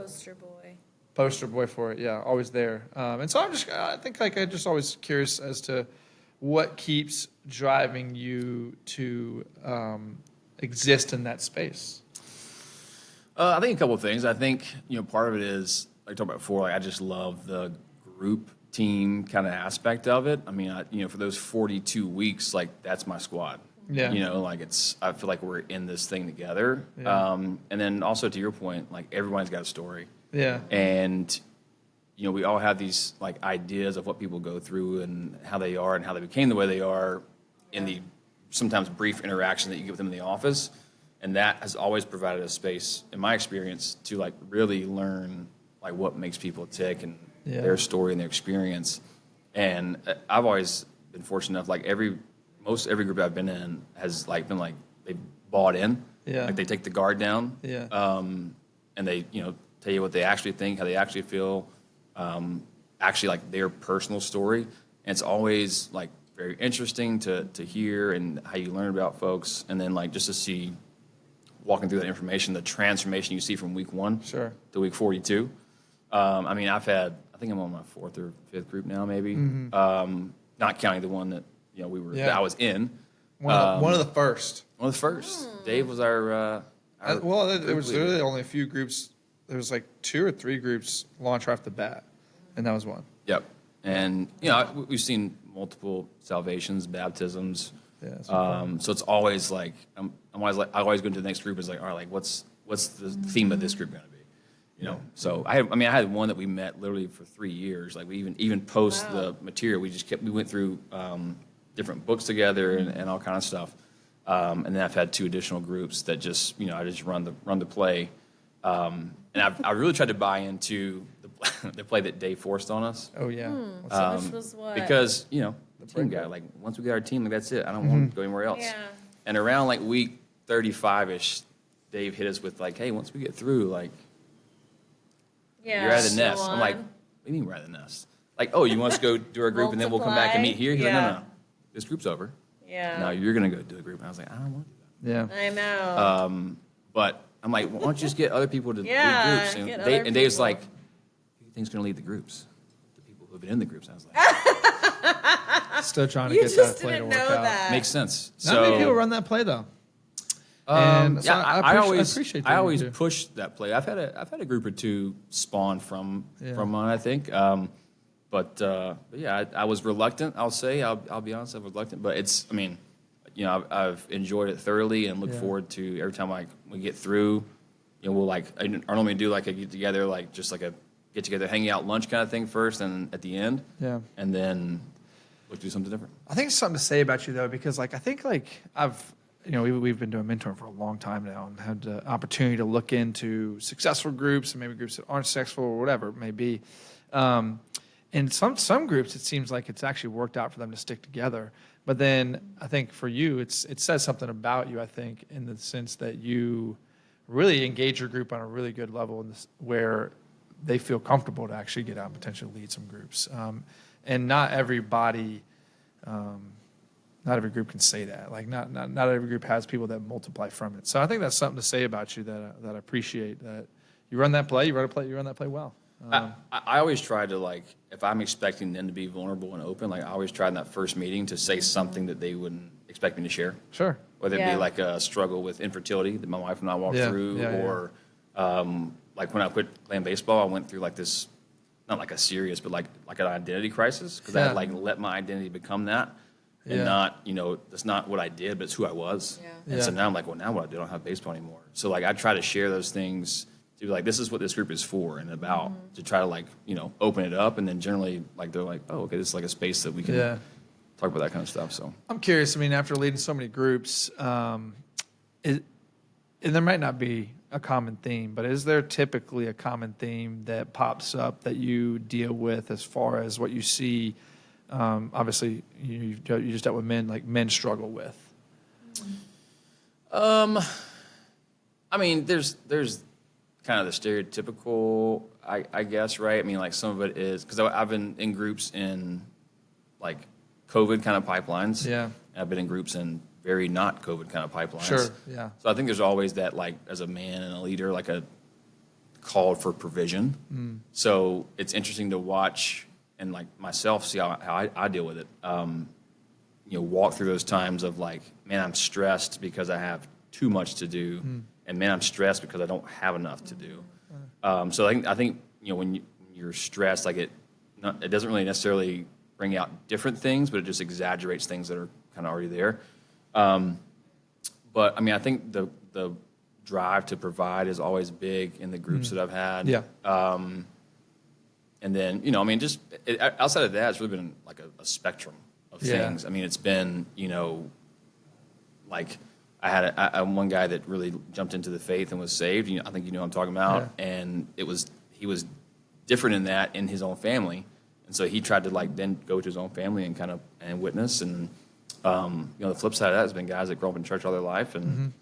poster boy for it. Yeah, always there. And so I think I'm just always curious as to what keeps driving you to exist in that space. I think a couple of things. I think part of it is like I talked about before. Like I just love the group team kind of aspect of it. I mean, for those 42 weeks, like that's my squad. Yeah. I feel like we're in this thing together. Yeah. And then also to your point, like everyone's got a story. Yeah. And we all have these like ideas of what people go through and how they are and how they became the way they are in the sometimes brief interaction that you get with them in the office. And that has always provided a space, in my experience, to like really learn like what makes people tick and Yeah. their story and their experience. And I've always been fortunate enough, like most every group I've been in has like been like they bought in. Yeah. Like they take the guard down. Yeah. And they, tell you what they actually think, how they actually feel, actually like their personal story. And it's always like very interesting to hear and how you learn about folks. And then like just to see, walking through that information, the transformation you see from week 1 Sure. to week 42. I mean, I think I'm on my 4th or 5th group now, maybe. Not counting the one that, that I was in. One of the first. One of the first. Dave was our Well, it group was leader. really only a few groups. There was like 2 or 3 groups launch right off the bat, and that was one. Yep. And, we've seen multiple salvations, baptisms. Yeah, that's So it's always like, I always go into the next group is like, all right, like what's the theme of this group going to be? So I had one that we met literally for 3 years. Like we even post the material, we went through different books together and all kind of stuff. And then I've had 2 additional groups that just, I just run the play. And I really tried to buy into the play that Dave forced on us. Oh yeah. Which was what? Because, the team guy, like once we get our team, like that's it. I don't want to go anywhere else. Yeah. And around like week 35-ish, Dave hit us with like, hey, once we get through, like, Yeah. you're out of the so nest. I'm like, on. what do you mean we're out of the nest? Like, oh, you want us to go do our group and then we'll come back and meet here? He's like, no, Yeah. no, this group's over. Yeah. Now you're going to go do a group. And I was like, I don't want to do Yeah. I know. that. But I'm like, why don't you just get other people to Yeah, lead groups? get And, other and Dave's people. like, who do you think's going to lead the groups? The people who have been in the groups. I was like, Still trying to you get just that play to didn't work know out. that. makes sense. Not many people run that play though. And so I appreciate that I you always do. push that play. I've had a group or two spawn from mine, I think. But yeah, I was reluctant. I'll say, I'll be honest, I was reluctant. But it's, I mean, you know, I've enjoyed it thoroughly and look forward to every time we get through. You know, we'll like I normally do like a get together, like just like a get together, hanging out lunch kind of thing first, and at the end, and then we'll do something different. I think it's something to say about you though, because like I think like we've been doing mentoring for a long time now and had the opportunity to look into successful groups and maybe groups that aren't successful or whatever it may be. And some groups, it seems like it's actually worked out for them to stick together. But then I think for you, it says something about you, I think, in the sense that you really engage your group on a really good level where they feel comfortable to actually get out and potentially lead some groups. And not everybody, not every group can say that. Like not every group has people that multiply from it. So I think that's something to say about you that I appreciate, that you run that play, you run that play well. I always try to, like, if I'm expecting them to be vulnerable and open, like I always try in that first meeting to say something that they wouldn't expect me to share. Sure. Whether it Yeah. be like a struggle with infertility that my wife and I walked Yeah, through, yeah, yeah. or like when I quit playing baseball, I went through like this, not like a serious, but like an identity crisis, because I Yeah. had like let my identity become that, and Yeah. not, you know, that's not what I did, but it's who I was. Yeah. And so Yeah. now I'm like, well, now what? I don't have baseball anymore. So like I try to share those things to be like, this is what this group is for and about, to try to like, you know, open it up, and then generally like they're like, oh, okay, this is like a space that we can Yeah. talk about that kind of stuff. So I'm curious. I mean, after leading so many groups, and there might not be a common theme, but is there typically a common theme that pops up that you deal with as far as what you see? Obviously, you just dealt with men, like men struggle with. I mean, there's kind of the stereotypical, I guess, right? I mean, like some of it is because I've been in groups in like COVID kind of pipelines. Yeah. And I've been in groups in very not COVID kind of pipelines. Sure. Yeah. So I think there's always that, like, as a man and a leader, like a call for provision. So it's interesting to watch and like myself see how I deal with it. You know, walk through those times of like, man, I'm stressed because I have too much to do, and man, I'm stressed because I don't have enough to do. So I think you know when you're stressed, like it doesn't really necessarily bring out different things, but it just exaggerates things that are kind of already there. But I mean, I think the drive to provide is always big in the groups that I've had. Yeah. And then, you know, I mean, just outside of that, it's really been like a spectrum of Yeah. things. I mean, it's been, you know, like I had one guy that really jumped into the faith and was saved. You know, I think you know what I'm talking about. Yeah. And he was different in that in his own family. And so he tried to like then go to his own family and kind of and witness. And, you know, the flip side of that has been guys that grow up in church all their life. And,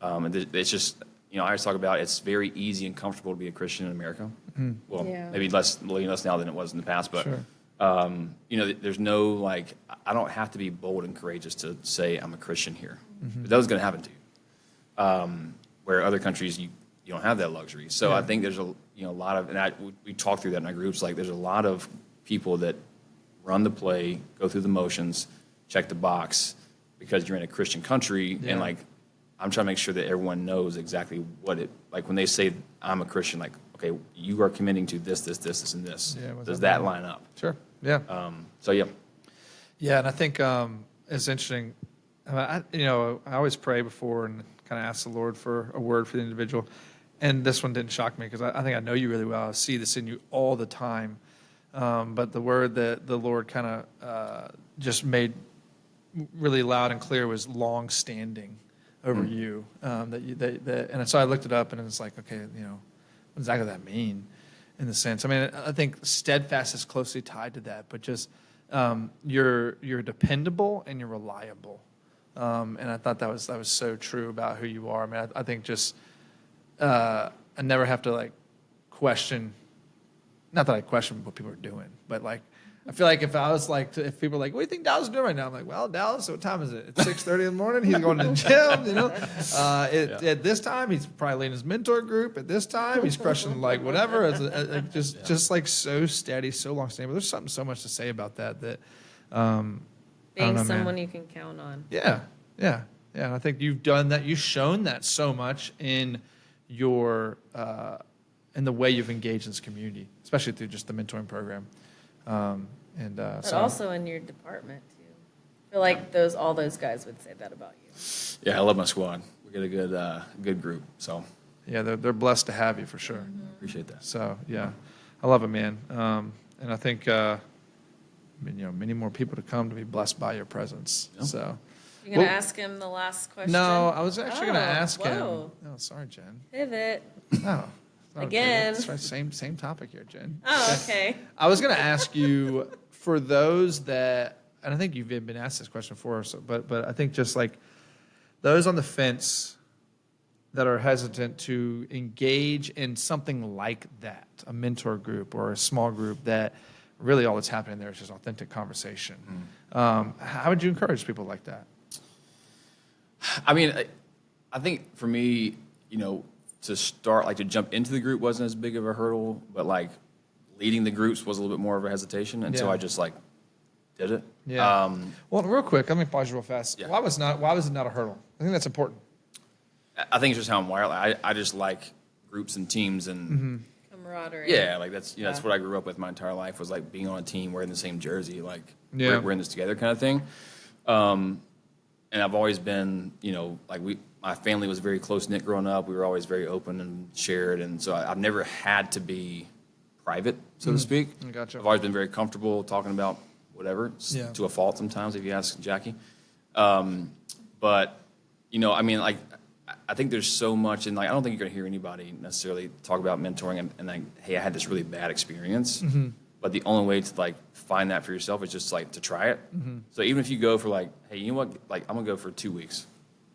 and it's just, you know, I always talk about it's very easy and comfortable to be a Christian in America. Well, Yeah. maybe less now than it was in the past, but Sure. you know, there's no like I don't have to be bold and courageous to say I'm a Christian here. That was going to happen to you. Where other countries you don't have that luxury. So I think there's a lot of, and we talk through that in our groups. Like there's a lot of people that run the play, go through the motions, check the box because you're in a Christian country, Yeah. and like I'm trying to make sure that everyone knows exactly what it like when they say I'm a Christian. Like, okay, you are committing to this, and this. Yeah, what's Does that that mean? line up? Sure. Yeah. So yeah. Yeah, and I think it's interesting. I always pray before and kind of ask the Lord for a word for the individual. And this one didn't shock me because I think I know you really well. I see this in you all the time. But the word that the Lord kind of just made really loud and clear was long-standing over you. And so I looked it up and it's like, okay, you know, what exactly does that mean in the sense? I mean, I think steadfast is closely tied to that, but just you're dependable and you're reliable. And I thought that was so true about who you are. I mean, I think just I never have to like question. Not that I question what people are doing, but like I feel like if I was like, if people are like, what do you think Dallas is doing right now? I'm like, well, Dallas, what time is it? It's 6:30 in the morning. He's going to the gym, you know. At this time, he's probably in his mentor group. At this time, he's crushing like whatever. Just like so steady, so long standing. But there's something so much to say about that. I don't Being know, someone man. you can count on. Yeah. And I think you've done that. You've shown that so much in your in the way you've engaged in this community, especially through just the mentoring program. But So also in your department too. I feel like all those guys would say that about you. Yeah, I love my squad. We got a good group, so yeah, they're blessed to have you for sure. appreciate that. So yeah, I love it, man. And I think many more people to come to be blessed by your presence. Yeah. So. You're gonna Well, ask him the last question. No, I was actually going to Oh, ask him. whoa. Oh, sorry, Jen. Pivot. No. Again. That's right. Same topic here, Jen. Oh, okay. I was going to ask you for those that, and I think you've been asked this question before, but I think just like those on the fence that are hesitant to engage in something like that, a mentor group or a small group that really all that's happening there is just authentic conversation. How would you encourage people like that? I mean, I think for me, to start, like to jump into the group wasn't as big of a hurdle, but like leading the groups was a little bit more of a hesitation. And so Yeah. I just like did it. Yeah. Well, real quick, let me pause you real fast. Yeah. Why was it not a hurdle? I think that's important. I think it's just how I'm wired. I just like groups and teams and Camaraderie. yeah, like that's that's what I grew up with my entire life was like being on a team, wearing the same jersey, like Yeah. we're in this together kind of thing. And I've always been, like my family was very close knit growing up. We were always very open and shared, and so I've never had to be private, so to speak. I gotcha. I've always been very comfortable talking about whatever, Yeah. to a fault sometimes if you ask Jackie. But I mean, like I think there's so much, and like I don't think you're gonna hear anybody necessarily talk about mentoring and like, hey, I had this really bad experience. But the only way to like find that for yourself is just like to try it. So even if you go for like, hey, you know what? Like I'm gonna go for 2 weeks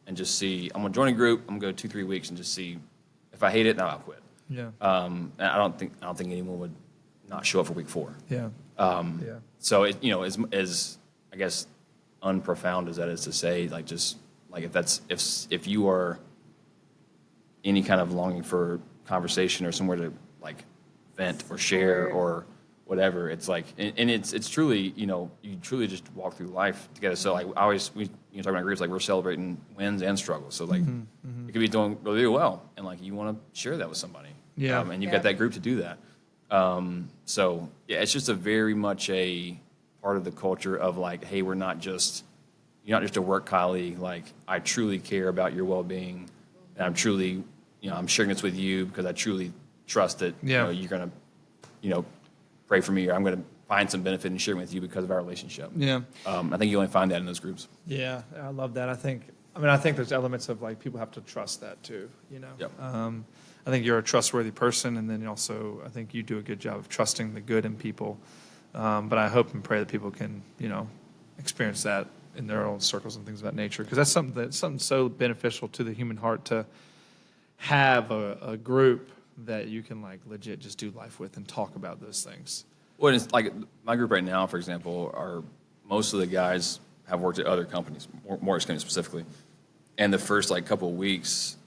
and just see. I'm gonna join a group. I'm gonna go 2-3 weeks and just see if I hate it. Now I'll quit. Yeah. And I don't think anyone would not show up for week 4. Yeah. So it as I guess unprofound as that is to say, like just like if you are any kind of longing for conversation or somewhere to like vent or share or whatever, it's like and it's truly you truly just walk through life together. So like we talk about groups, like we're celebrating wins and struggles. So like it could be doing really well and like you want to share that with somebody. Yeah. And you've got that group to do that. So yeah, it's just a very much a part of the culture of like, hey, you're not just a work colleague. Like I truly care about your well-being, and I'm truly, I'm sharing this with you because I truly trust that you're gonna, pray for me, or I'm gonna find some benefit in sharing with you because of our relationship. Yeah. I think you only find that in those groups. Yeah. I love that. I think there's elements of like people have to trust that too. Yep. I think you're a trustworthy person, and then also I think you do a good job of trusting the good in people. But I hope and pray that people can, experience that in their own circles and things of that nature, because that's something so beneficial to the human heart to have a group that you can like legit just do life with and talk about those things. Well, it's like my group right now, for example, are most of the guys have worked at other companies, more companies specifically. And the first like couple of weeks,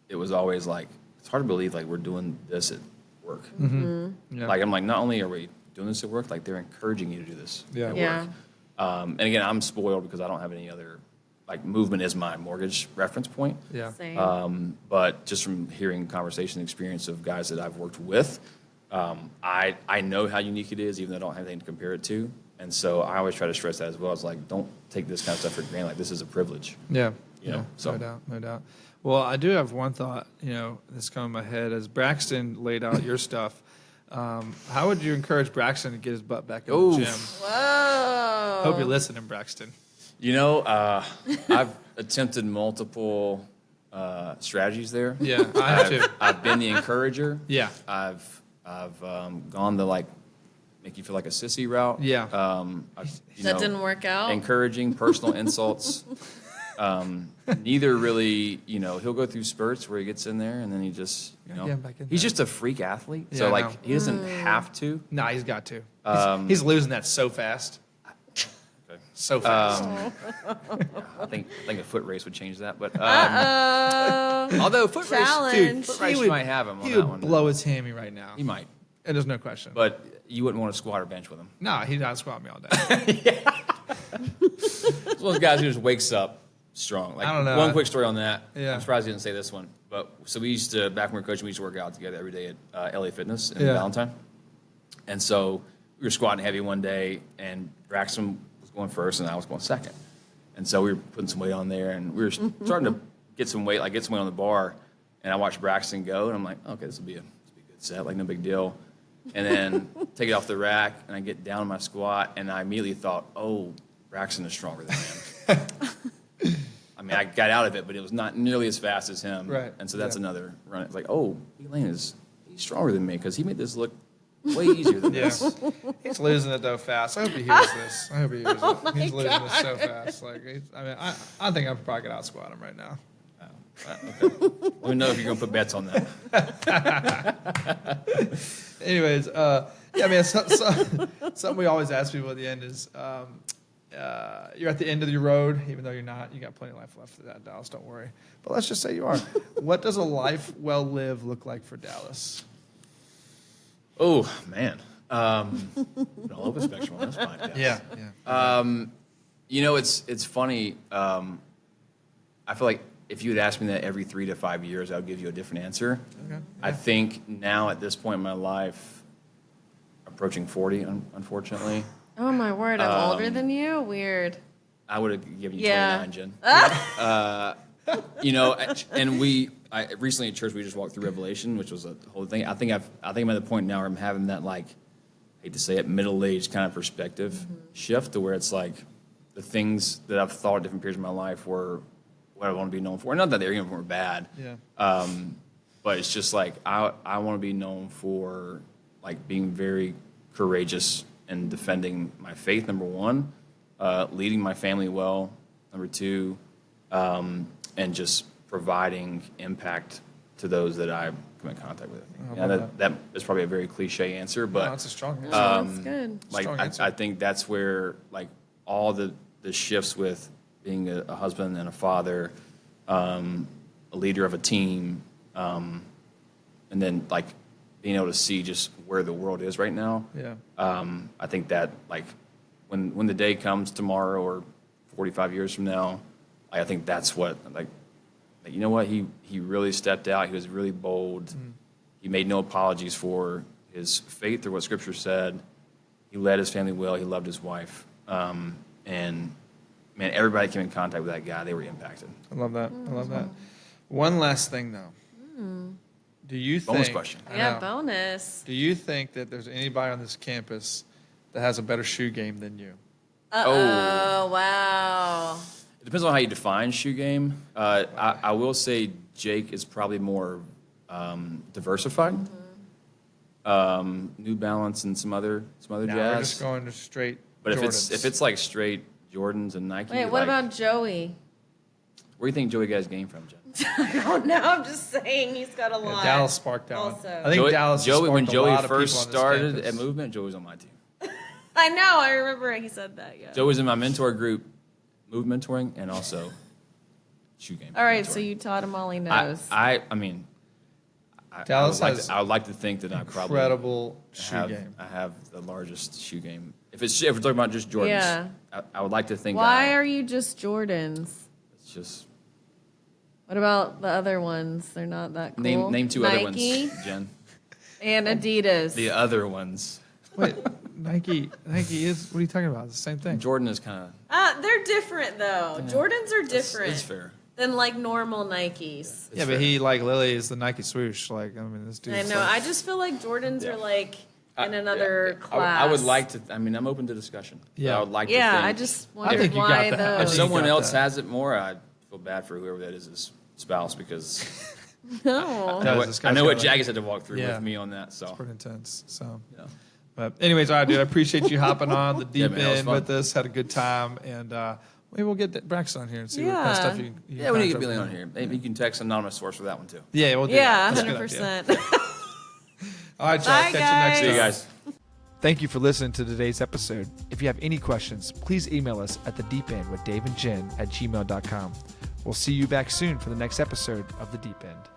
it was always like it's hard to believe like we're doing this at work. Yeah. Like I'm like, not only are we doing this at work, like they're encouraging you to do this Yeah. at Yeah. work. And again, I'm spoiled because I don't have any other like movement is my mortgage reference point. Yeah. Same. But just from hearing conversation experience of guys that I've worked with, I know how unique it is, even though I don't have anything to compare it to. And so I always try to stress that as well. It's like, don't take this kind of stuff for granted. Like this is a privilege. Yeah. So No doubt. Well, I do have one thought, that's come in my head as Braxton laid out your stuff. How would you encourage Braxton to get his butt back in the gym? Whoa. Hope you're listening, Braxton. I've attempted multiple strategies there. Yeah, I have too. I've been the encourager. Yeah. I've gone the like make you feel like a sissy route. Yeah. I've, That didn't work out. Encouraging personal insults. Neither really, he'll go through spurts where he gets in there and then he just, Get him back in he's there. just a freak athlete. Yeah, So, I like, know. he doesn't have to. Nah, he's got to. He's losing that so fast. So fast. I think a foot race would change that. But Uh-oh. although foot race, Challenge. foot race might have him on He that would one. blow his hammy right now. He might. And there's no question. But you wouldn't want to squat or bench with him. Nah, he's not squatting me all day. He's one of those guys who just wakes up strong. Like, I don't know. One quick story on that. Yeah. I'm surprised he didn't say this one. But so we used to, back when we were coaching, we used to work out together every day at LA Fitness in Yeah. Valentine. And so we were squatting heavy one day, and Braxton was going first, and I was going second. And so we were putting some weight on there, and we were starting to get some weight on the bar. And I watched Braxton go, and I'm like, okay, this will be a good set, like no big deal. And then take it off the rack, and I get down on my squat, and I immediately thought, oh, Braxton is stronger than him. I mean, I got out of it, but it was not nearly as fast as him. Right. And so that's another run. It's like, oh, Elaine he's stronger than me because he made this look way easier than Yeah. this. He's losing it though fast. I hope he hears this. I hope he hears it. He's losing it so fast. Like, I think I probably could out squat him right now. Okay. Let me know if you're going to put bets on that. Anyways, yeah, man. Something we always ask people at the end is, you're at the end of your road, even though you're not. You got plenty of life left for that, Dallas. Don't worry. But let's just say you are. What does a life well lived look like for Dallas? Oh, man. All over the spectrum on this podcast. Yeah. It's funny. I feel like if you had asked me that every 3 to 5 years, I would give you a different answer. Okay. I think now at this point in my life, approaching 40, unfortunately, Oh my word, I'm older than you? Weird. I would have given you Yeah. 29, Jen. And I recently at church we just walked through Revelation, which was a whole thing. I think I'm at the point now where I'm having that, like, hate to say it, middle-aged kind of perspective shift to where it's like the things that I've thought at different periods of my life were what I want to be known for. Not that they were bad. Yeah. But it's just like I want to be known for like being very courageous and defending my faith, number one, leading my family well, number two, and just providing impact to those that I come in contact with. I love That is probably a very cliche answer, but No, that's a strong answer. That's good. like Strong answer. I think that's where like all the shifts with being a husband and a father, a leader of a team, and then like being able to see just where the world is right now. Yeah. I think that like when the day comes tomorrow or 45 years from now, I think that's what like you know what he really stepped out. He was really bold. He made no apologies for his faith or what Scripture said. He led his family well. He loved his wife, and man, everybody came in contact with that guy. They were impacted. I love that. I love that. One last thing, though. Do you think? Bonus question. I Yeah, know. bonus. Do you think that there's anybody on this campus that has a better shoe game than you? Oh, wow. It depends on how you define shoe game. I will say Jake is probably more diversified. New Balance and some other No, we're jazz. just going to straight. But Jordans. if it's like straight Jordans and Nike, Wait, what like, about Joey? where do you think Joey got his game from, Jen? I don't know. I'm just saying he's got a Yeah, lot. Dallas sparked that one. Also. I think Dallas has Joey when sparked a Joey lot of first people on this started campus. at Movement, Joey was on my team. I know. I remember he said that. Yeah. Joey was in my mentor group, Move Mentoring, and also shoe game. All right. mentoring. So you taught him all he knows. I mean, Dallas I would, has I would like to think that I probably incredible shoe have, game. I have the largest shoe game. If we're talking about just Jordans, Yeah. I would like to think. Why that are you just Jordans? it's just What about the other ones? They're not that cool. name two Nike other ones, Jen. and Adidas. The other ones. Wait, Nike is. What are you talking about? It's the same thing. Jordan is kind of. They're different though. Jordans are different It's fair. than like normal Nikes. It's Yeah, fair. but he like Lily is the Nike swoosh. Like I mean, this dude. I know. I just feel like Jordans Yeah. are like in another I class. would like to. I mean, I'm open to discussion. But Yeah. I would like Yeah, to think. I just wondered think you got why that. I If think those. you someone got else that. has it more, I feel bad for whoever that is his spouse because No. Does. I know what Jaggers had to walk through Yeah. with me on that. So Pretty intense. So. you know. But anyways, all right, dude. I appreciate you hopping on the deep man, that was end fun. with us. Had a good time, and we'll Maybe we'll get Braxton on here and see what kind of Yeah. stuff you Yeah, we need to kinda get Billy throw on here. Maybe you can text anonymous source for that one too. Yeah, we'll do Yeah, that. That's a good idea. 100%. All right, y'all. Bye, Catch you next guys. See you time. guys. Thank you for listening to today's episode. If you have any questions, please email us at thedeependwithdaveandjen@gmail.com. We'll see you back soon for the next episode of The Deep End.